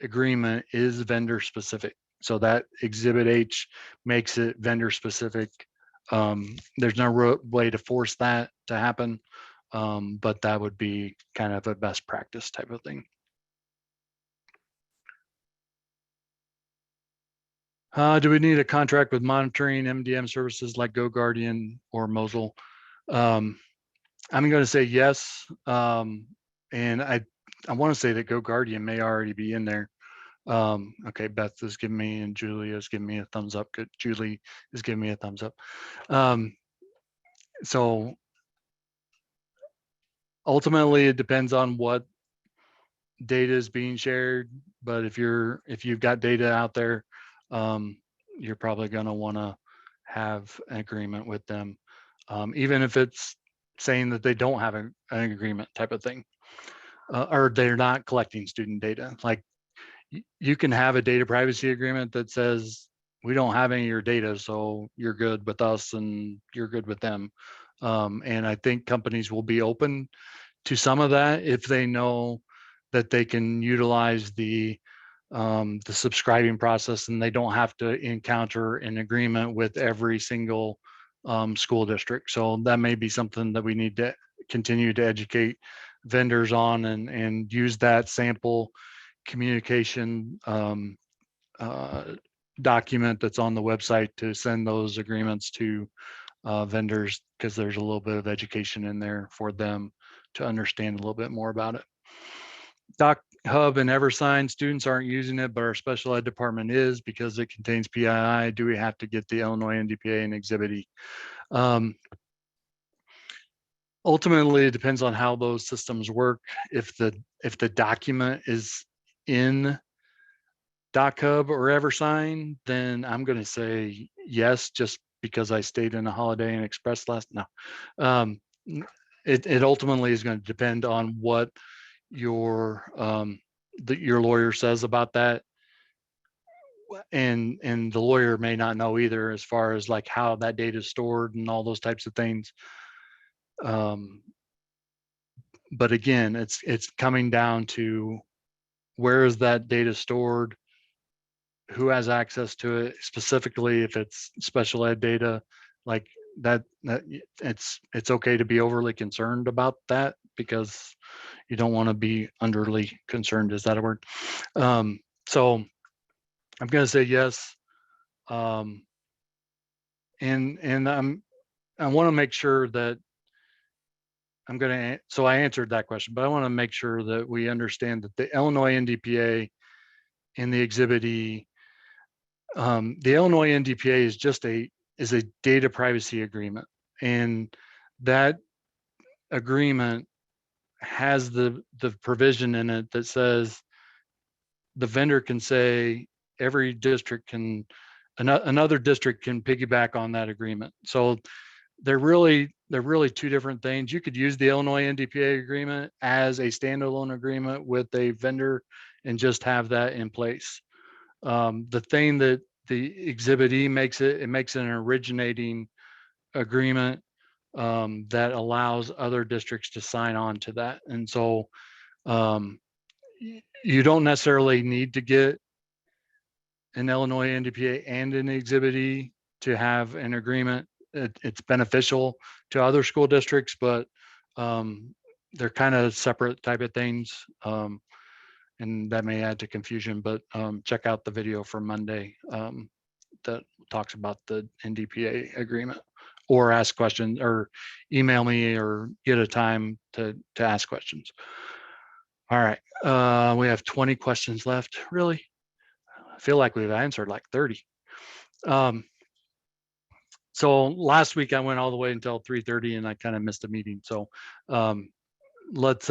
agreement is vendor specific. So that Exhibit H makes it vendor specific. There's no way to force that to happen, but that would be kind of a best practice type of thing. Do we need a contract with monitoring MDM services like GoGuardian or Mosel? I'm going to say yes. And I want to say that GoGuardian may already be in there. Okay, Beth is giving me, and Julia is giving me a thumbs up. Good. Julie is giving me a thumbs up. So ultimately, it depends on what data is being shared. But if you've got data out there, you're probably going to want to have an agreement with them, even if it's saying that they don't have an agreement type of thing, or they're not collecting student data. Like, you can have a data privacy agreement that says we don't have any of your data, so you're good with us and you're good with them. And I think companies will be open to some of that if they know that they can utilize the subscribing process, and they don't have to encounter an agreement with every single school district. So that may be something that we need to continue to educate vendors on, and use that sample communication document that's on the website to send those agreements to vendors, because there's a little bit of education in there for them to understand a little bit more about it. Doc Hub and EverSign, students aren't using it, but our special ed department is, because it contains PII. Do we have to get the Illinois NDPA and Exhibit E? Ultimately, it depends on how those systems work. If the document is in DocHub or EverSign, then I'm going to say yes, just because I stayed in a Holiday Inn Express last. No, it ultimately is going to depend on what your your lawyer says about that, and the lawyer may not know either, as far as like how that data is stored and all those types of things. But again, it's coming down to where is that data stored, who has access to it, specifically if it's special ed data, like that it's okay to be overly concerned about that, because you don't want to be underly concerned. Is that a word? So I'm going to say yes. And I want to make sure that so I answered that question, but I want to make sure that we understand that the Illinois NDPA and the Exhibit E, the Illinois NDPA is just a data privacy agreement, and that agreement has the provision in it that says the vendor can say every district can, another district can piggyback on that agreement. So they're really two different things. You could use the Illinois NDPA agreement as a standalone agreement with a vendor and just have that in place. The thing that the Exhibit E makes it makes it an originating agreement that allows other districts to sign on to that. And so you don't necessarily need to get an Illinois NDPA and an Exhibit E to have an agreement. It's beneficial to other school districts, but they're kind of separate type of things. And that may add to confusion, but check out the video from Monday that talks about the NDPA agreement, or ask questions, or email me, or get a time to ask questions. All right, we have 20 questions left. Really? I feel like we've answered like 30. So last week I went all the way until 3:30 and I kind of missed a meeting. So let's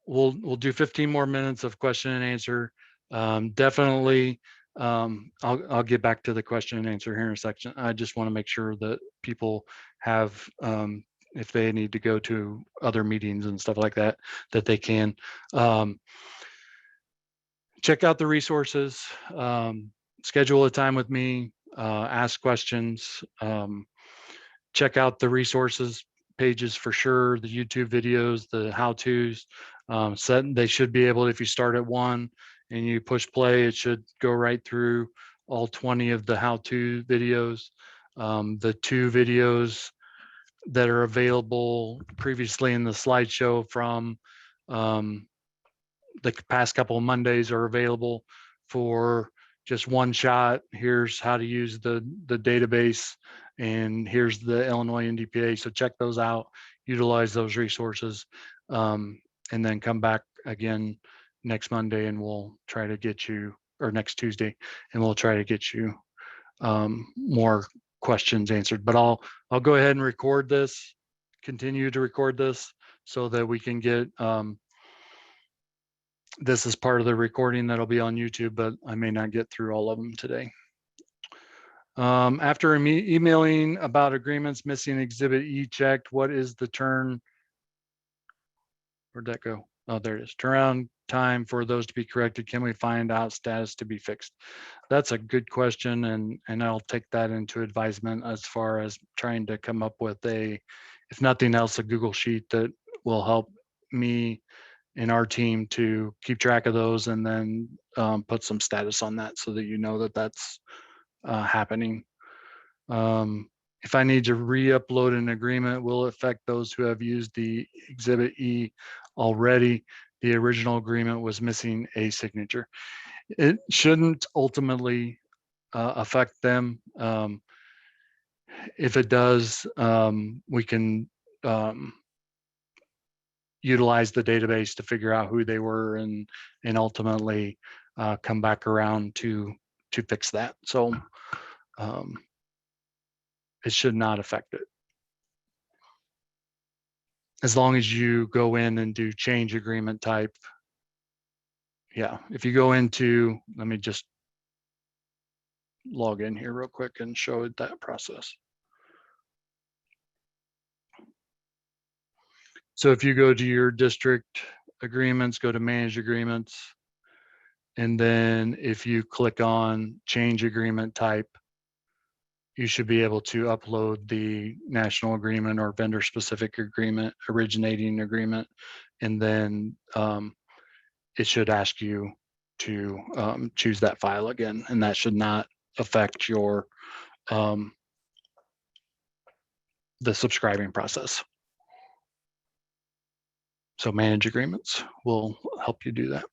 we'll do 15 more minutes of question and answer. Definitely I'll get back to the question and answer here in a section. I just want to make sure that people have if they need to go to other meetings and stuff like that, that they can. Check out the resources, schedule a time with me, ask questions, check out the resources pages for sure, the YouTube videos, the how-tos. They should be able, if you start at one and you push play, it should go right through all 20 of the how-to videos. The 2 videos that are available previously in the slideshow from the past couple of Mondays are available for just one shot. Here's how to use the database, and here's the Illinois NDPA. So check those out, utilize those resources, and then come back again next Monday and we'll try to get you, or next Tuesday, and we'll try to get you more questions answered. But I'll go ahead and record this, continue to record this, so that we can get this is part of the recording that'll be on YouTube, but I may not get through all of them today. After emailing about agreements missing Exhibit E checked, what is the where'd that go? Oh, there it is. Turnaround time for those to be corrected. Can we find out status to be fixed? That's a good question, and I'll take that into advisement as far as trying to come up with if nothing else, a Google sheet that will help me and our team to keep track of those, and then put some status on that so that you know that that's happening. If I need to re-upload an agreement, will it affect those who have used the Exhibit E already? The original agreement was missing a signature. It shouldn't ultimately affect them. If it does, we can utilize the database to figure out who they were, and ultimately come back around to fix that. So it should not affect it. as long as you go in and do change agreement type. Yeah, if you go into, let me just log in here real quick and show it that process. So if you go to your district agreements, go to manage agreements, and then if you click on change agreement type, you should be able to upload the national agreement or vendor specific agreement, originating agreement, and then it should ask you to choose that file again, and that should not affect your the subscribing process. So manage agreements will help you do that.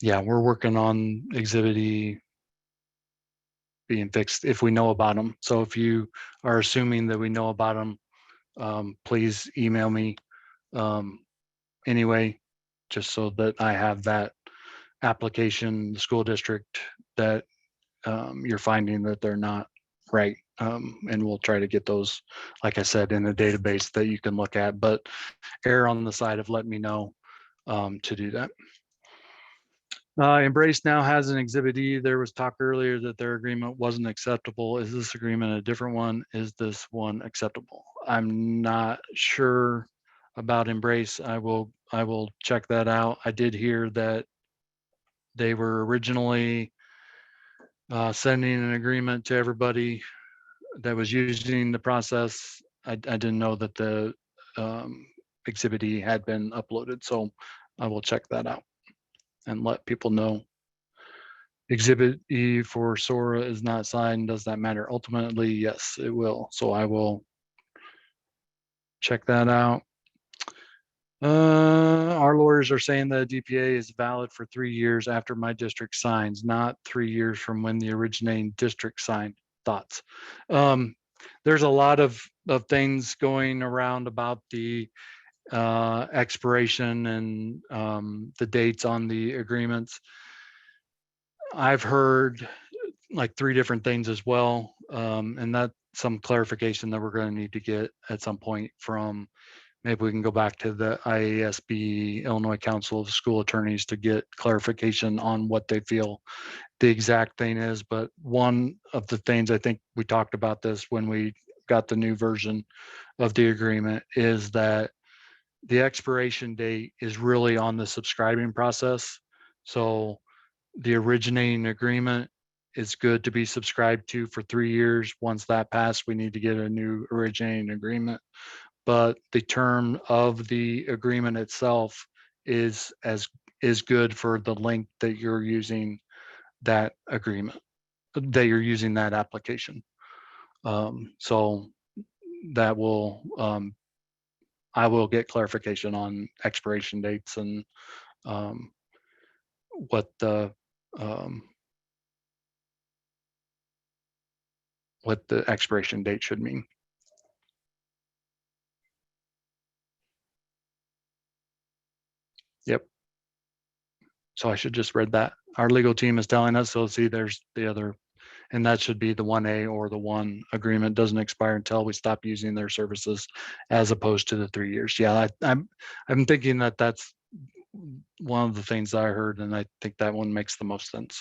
Yeah, we're working on Exhibit E being fixed if we know about them. So if you are assuming that we know about them, please email me anyway, just so that I have that application, the school district that you're finding that they're not right. And we'll try to get those, like I said, in a database that you can look at, but err on the side of let me know to do that. Embrace now has an Exhibit E. There was talk earlier that their agreement wasn't acceptable. Is this agreement a different one? Is this one acceptable? I'm not sure about Embrace. I will check that out. I did hear that they were originally sending an agreement to everybody that was using the process. I didn't know that the Exhibit E had been uploaded, so I will check that out and let people know. Exhibit E for SORA is not signed. Does that matter? Ultimately, yes, it will. So I will check that out. Our lawyers are saying that DPA is valid for 3 years after my district signs, not 3 years from when the originating district signed. Thoughts? There's a lot of things going around about the expiration and the dates on the agreements. I've heard like 3 different things as well, and that's some clarification that we're going to need to get at some point from, maybe we can go back to the IASB, Illinois Council of School Attorneys, to get clarification on what they feel the exact thing is. But one of the things, I think we talked about this when we got the new version of the agreement, is that the expiration date is really on the subscribing process. So the originating agreement is good to be subscribed to for 3 years. Once that passed, we need to get a new originating agreement. But the term of the agreement itself is good for the length that you're using that agreement, that you're using that application. So that will, I will get clarification on expiration dates and what the expiration date should mean. Yep. So I should just read that. Our legal team is telling us, so see, there's the other, and that should be the 1A or the 1 agreement doesn't expire until we stop using their services, as opposed to the 3 years. Yeah, I'm thinking that that's one of the things that I heard, and I think that one makes the most sense.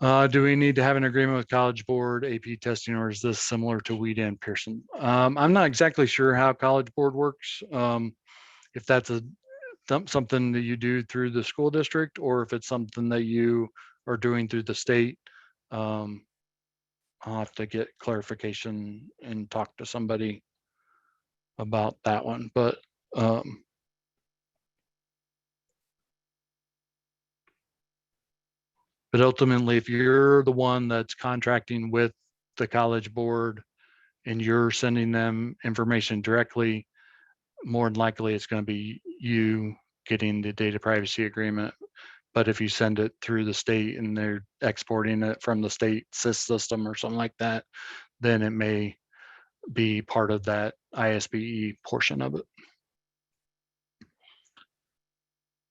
Do we need to have an agreement with College Board AP testing, or is this similar to Weed and Pearson? I'm not exactly sure how College Board works. If that's something that you do through the school district, or if it's something that you are doing through the state. I'll have to get clarification and talk to somebody about that one. But ultimately, if you're the one that's contracting with the College Board and you're sending them information directly, more than likely it's going to be you getting the data privacy agreement. But if you send it through the state and they're exporting it from the state SIS system or something like that, then it may be part of that ISBE portion of it.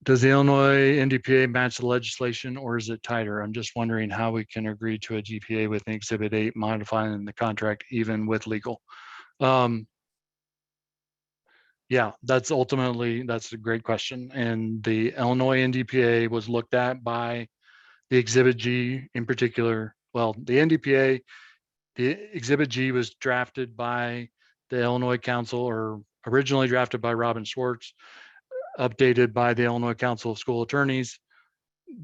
Does the Illinois NDPA match the legislation or is it tighter? I'm just wondering how we can agree to a GPA with Exhibit 8 modifying the contract even with legal. Yeah, that's a great question. And the Illinois NDPA was looked at by the Exhibit G in particular. Well, the NDPA, the Exhibit G was drafted by the Illinois Council, or originally drafted by Robin Schwartz, updated by the Illinois Council of School Attorneys.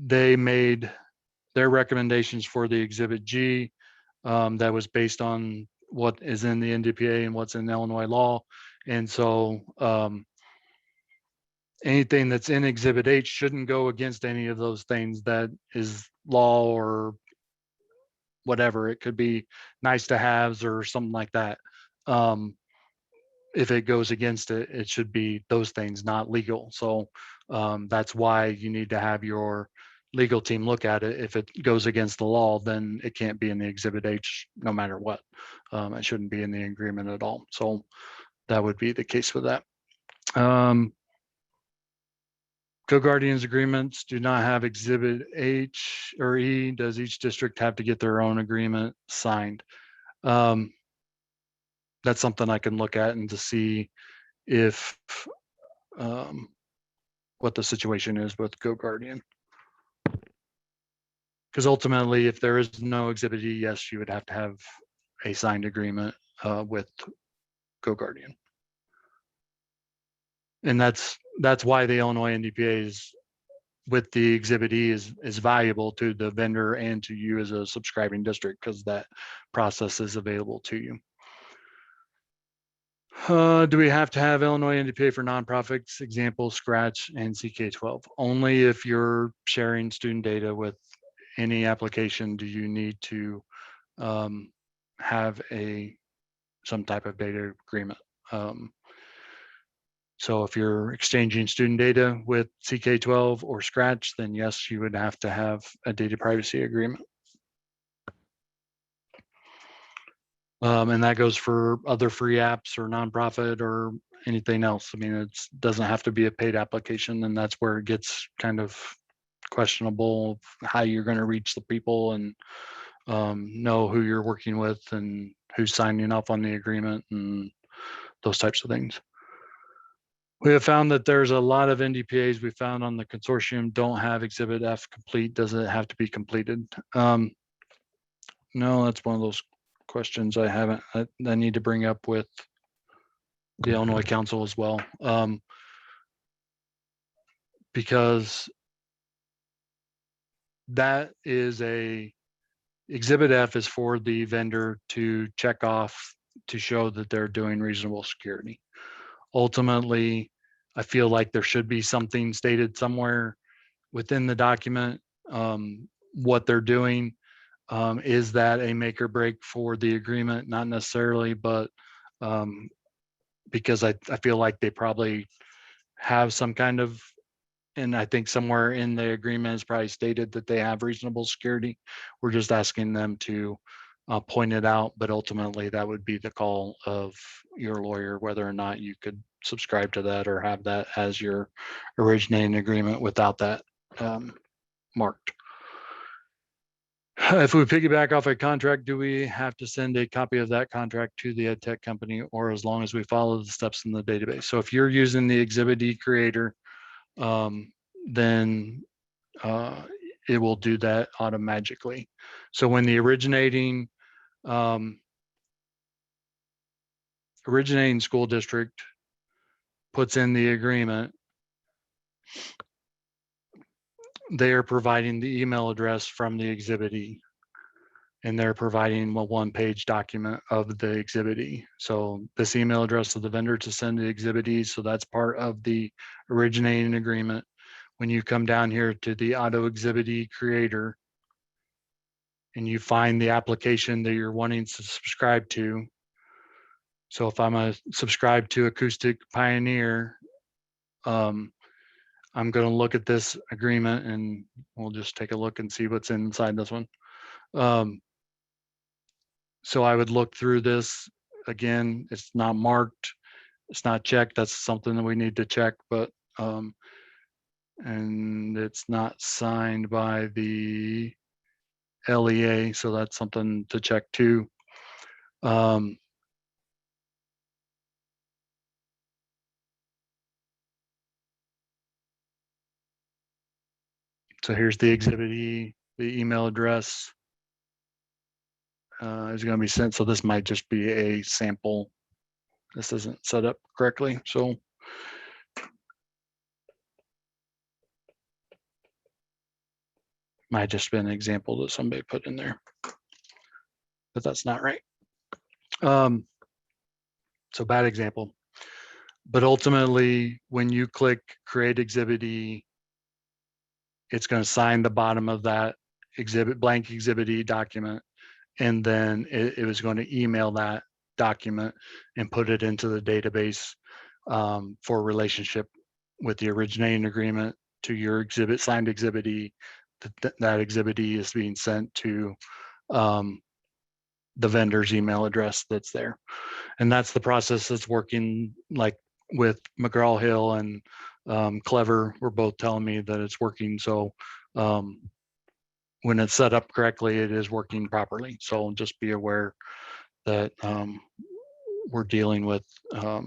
They made their recommendations for the Exhibit G that was based on what is in the NDPA and what's in Illinois law. And so anything that's in Exhibit H shouldn't go against any of those things that is law or whatever. It could be nice to haves or something like that. If it goes against it, it should be those things, not legal. So that's why you need to have your legal team look at it. If it goes against the law, then it can't be in the Exhibit H no matter what. It shouldn't be in the agreement at all. So that would be the case with that. Co-guardians agreements do not have Exhibit H or E. Does each district have to get their own agreement signed? That's something I can look at and to see if what the situation is with co-guardian. Because ultimately, if there is no Exhibit E, yes, you would have to have a signed agreement with co-guardian. And that's why the Illinois NDPA is with the Exhibit E is valuable to the vendor and to you as a subscribing district, because that process is available to you. Do we have to have Illinois NDPA for nonprofits? Example, Scratch and CK12. Only if you're sharing student data with any application do you need to have some type of data agreement. So if you're exchanging student data with CK12 or Scratch, then yes, you would have to have a data privacy agreement. And that goes for other free apps or nonprofit or anything else. I mean, it doesn't have to be a paid application, and that's where it gets kind of questionable how you're going to reach the people and know who you're working with and who's signing off on the agreement and those types of things. We have found that there's a lot of NDPAs we found on the consortium don't have Exhibit F complete. Does it have to be completed? No, that's one of those questions I need to bring up with the Illinois Council as well. Because that is Exhibit F is for the vendor to check off to show that they're doing reasonable security. Ultimately, I feel like there should be something stated somewhere within the document what they're doing. Is that a make or break for the agreement? Not necessarily, but because I feel like they probably have some kind of, and I think somewhere in the agreement is probably stated that they have reasonable security. We're just asking them to point it out, but ultimately that would be the call of your lawyer, whether or not you could subscribe to that or have that as your originating agreement without that marked. If we piggyback off a contract, do we have to send a copy of that contract to the ed tech company, or as long as we follow the steps in the database? So if you're using the Exhibit D creator, then it will do that automatically. So when the originating school district puts in the agreement, they are providing the email address from the Exhibit E, and they're providing a one-page document of the Exhibit E. So this email address of the vendor to send the Exhibit E, so that's part of the originating agreement. When you come down here to the auto Exhibit E creator and you find the application that you're wanting to subscribe to. So if I'm a subscribe to Acoustic Pioneer, I'm going to look at this agreement and we'll just take a look and see what's inside this one. So I would look through this. Again, it's not marked, it's not checked. That's something that we need to check, but and it's not signed by the LEA, so that's something to check too. So here's the Exhibit E, the email address is going to be sent. So this might just be a sample. This isn't set up correctly, so might just be an example that somebody put in there, but that's not right. So bad example. But ultimately, when you click Create Exhibit E, it's going to sign the bottom of that blank Exhibit E document, and then it was going to email that document and put it into the database for relationship with the originating agreement to your signed Exhibit E. That Exhibit E is being sent to the vendor's email address that's there. And that's the process that's working, like with McGraw-Hill and Clever were both telling me that it's working. So when it's set up correctly, it is working properly. So just be aware that we're dealing with, what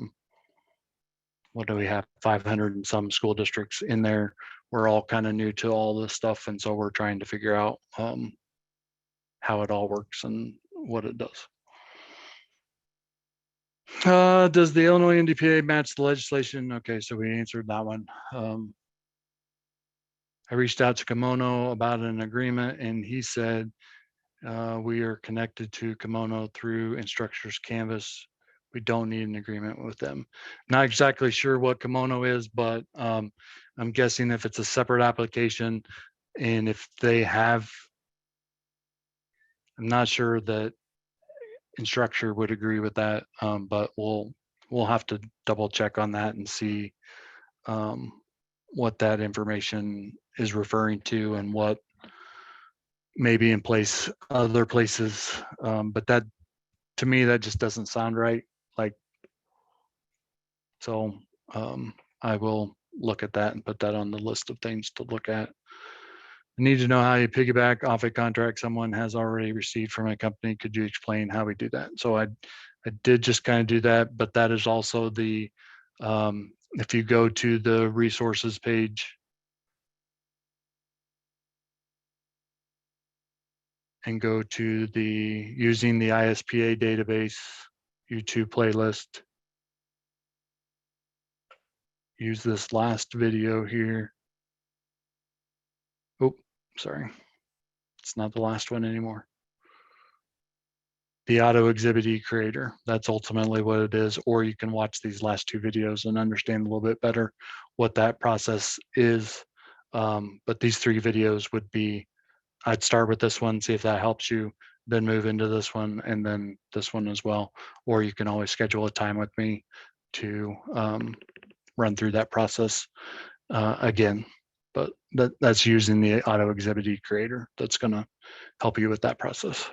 do we have, 500 and some school districts in there. We're all kind of new to all this stuff. And so we're trying to figure out how it all works and what it does. Does the Illinois NDPA match the legislation? Okay, so we answered that one. I reached out to Kimono about an agreement, and he said we are connected to Kimono through Instructors Canvas. We don't need an agreement with them. Not exactly sure what Kimono is, but I'm guessing if it's a separate application, and if they have, I'm not sure that Instructure would agree with that, but we'll have to double check on that and see what that information is referring to and what may be in place other places. But that, to me, that just doesn't sound right. Like, so I will look at that and put that on the list of things to look at. I need to know how you piggyback off a contract someone has already received from a company. Could you explain how we do that? So I did just kind of do that, but that is also the, if you go to the resources page and go to the using the ISPA database YouTube playlist, use this last video here. Oh, sorry. It's not the last one anymore. The auto exhibit E creator. That's ultimately what it is. Or you can watch these last two videos and understand a little bit better what that process is. But these three videos would be, I'd start with this one, see if that helps you, then move into this one, and then this one as well. Or you can always schedule a time with me to run through that process again. But that's using the auto exhibit E creator that's going to help you with that process.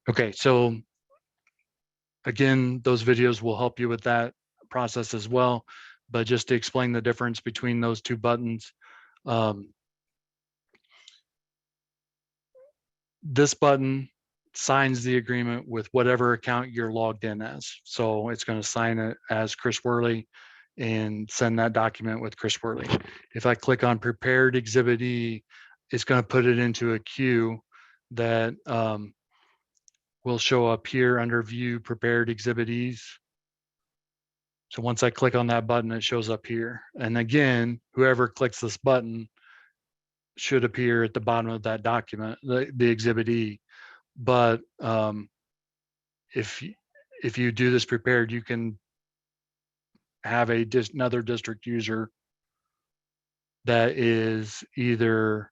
Okay, so again, those videos will help you with that process as well. But just to explain the difference between those two buttons, this button signs the agreement with whatever account you're logged in as. So it's going to sign it as Chris Worley and send that document with Chris Worley. If I click on Prepared Exhibit E, it's going to put it into a queue that will show up here under View Prepared Exhibit E's. So once I click on that button, it shows up here. And again, whoever clicks this button should appear at the bottom of that document, the Exhibit E. But if you do this prepared, you can have another district user that is either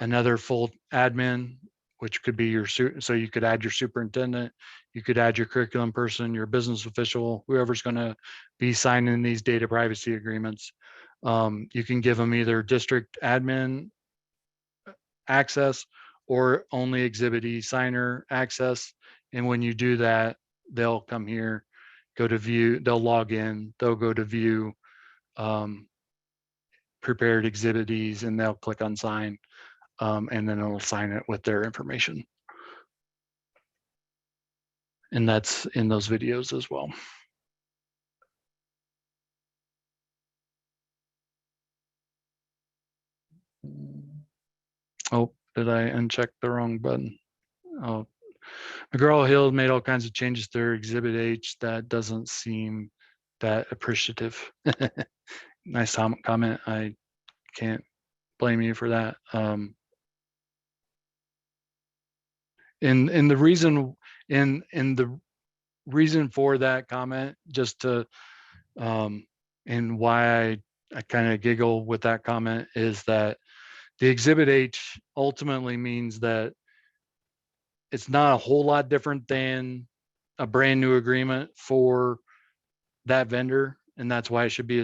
another full admin, which could be so you could add your superintendent, you could add your curriculum person, your business official, whoever's going to be signing these data privacy agreements. You can give them either district admin access or only Exhibit E signer access. And when you do that, they'll come here go to view, they'll log in, they'll go to view prepared exhibitees, and they'll click on sign, and then it'll sign it with their information. And that's in those videos as well. Oh, did I uncheck the wrong button? Oh, McGraw-Hill made all kinds of changes to their Exhibit H. That doesn't seem that appreciative. Nice comment. I can't blame you for that. And the reason the reason for that comment, just to and why I kind of giggle with that comment, is that the Exhibit H ultimately means that it's not a whole lot different than a brand new agreement for that vendor, and that's why it should be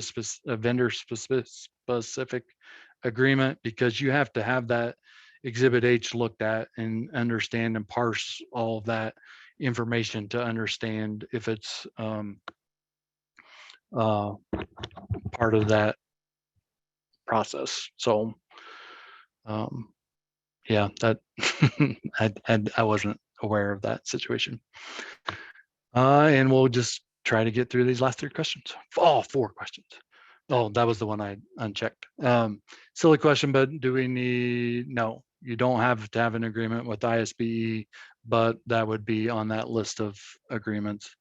a vendor specific agreement, because you have to have that Exhibit H looked at and understand and parse all of that information to understand if it's part of that process. So yeah, that I wasn't aware of that situation. And we'll just try to get through these last 3 questions. Oh, 4 questions. Oh, that was the one I unchecked. Silly question, but do we need? No, you don't have to have an agreement with ISBE, but that would be on that list of agreements.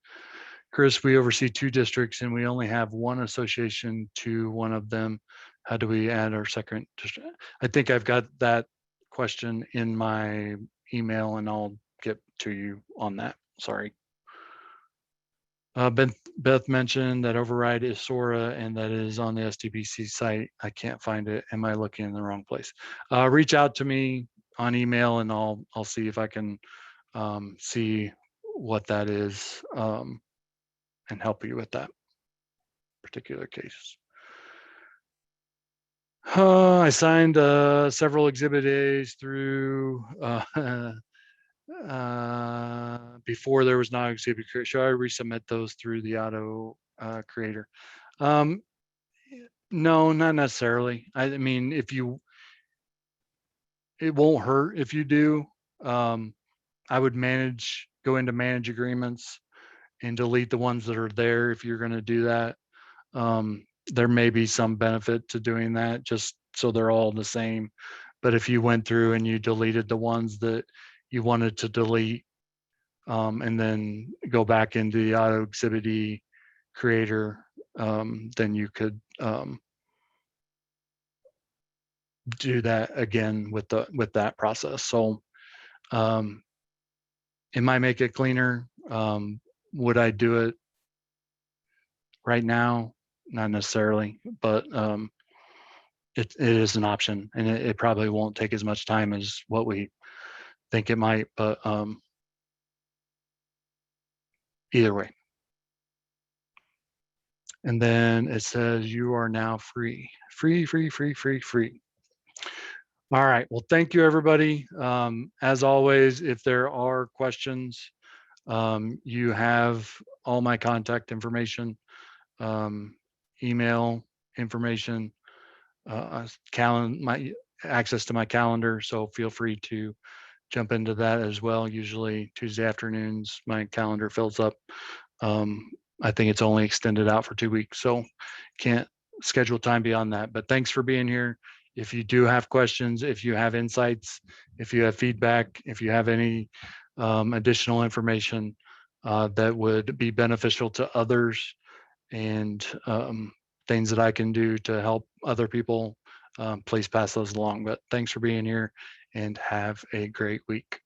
Chris, we oversee 2 districts and we only have 1 association to one of them. How do we add our second district? I think I've got that question in my email, and I'll get to you on that. Sorry. Beth mentioned that override is SORA and that is on the SDPC site. I can't find it. Am I looking in the wrong place? Reach out to me on email and I'll see if I can see what that is and help you with that particular case. I signed several Exhibit A's through before there was not Exhibit Creator. Should I resubmit those through the auto creator? No, not necessarily. I mean, it won't hurt if you do. I would go into manage agreements and delete the ones that are there if you're going to do that. There may be some benefit to doing that just so they're all the same. But if you went through and you deleted the ones that you wanted to delete, and then go back into the auto exhibit creator, then you could do that again with that process. So it might make it cleaner. Would I do it right now? Not necessarily, but it is an option, and it probably won't take as much time as what we think it might, but either way. And then it says you are now free. Free. All right, well, thank you, everybody. As always, if there are questions, you have all my contact information, email information, my access to my calendar. So feel free to jump into that as well. Usually Tuesday afternoons, my calendar fills up. I think it's only extended out for 2 weeks, so can't schedule time beyond that. But thanks for being here. If you do have questions, if you have insights, if you have feedback, if you have any additional information that would be beneficial to others, and things that I can do to help other people, please pass those along. But thanks for being here and have a great week.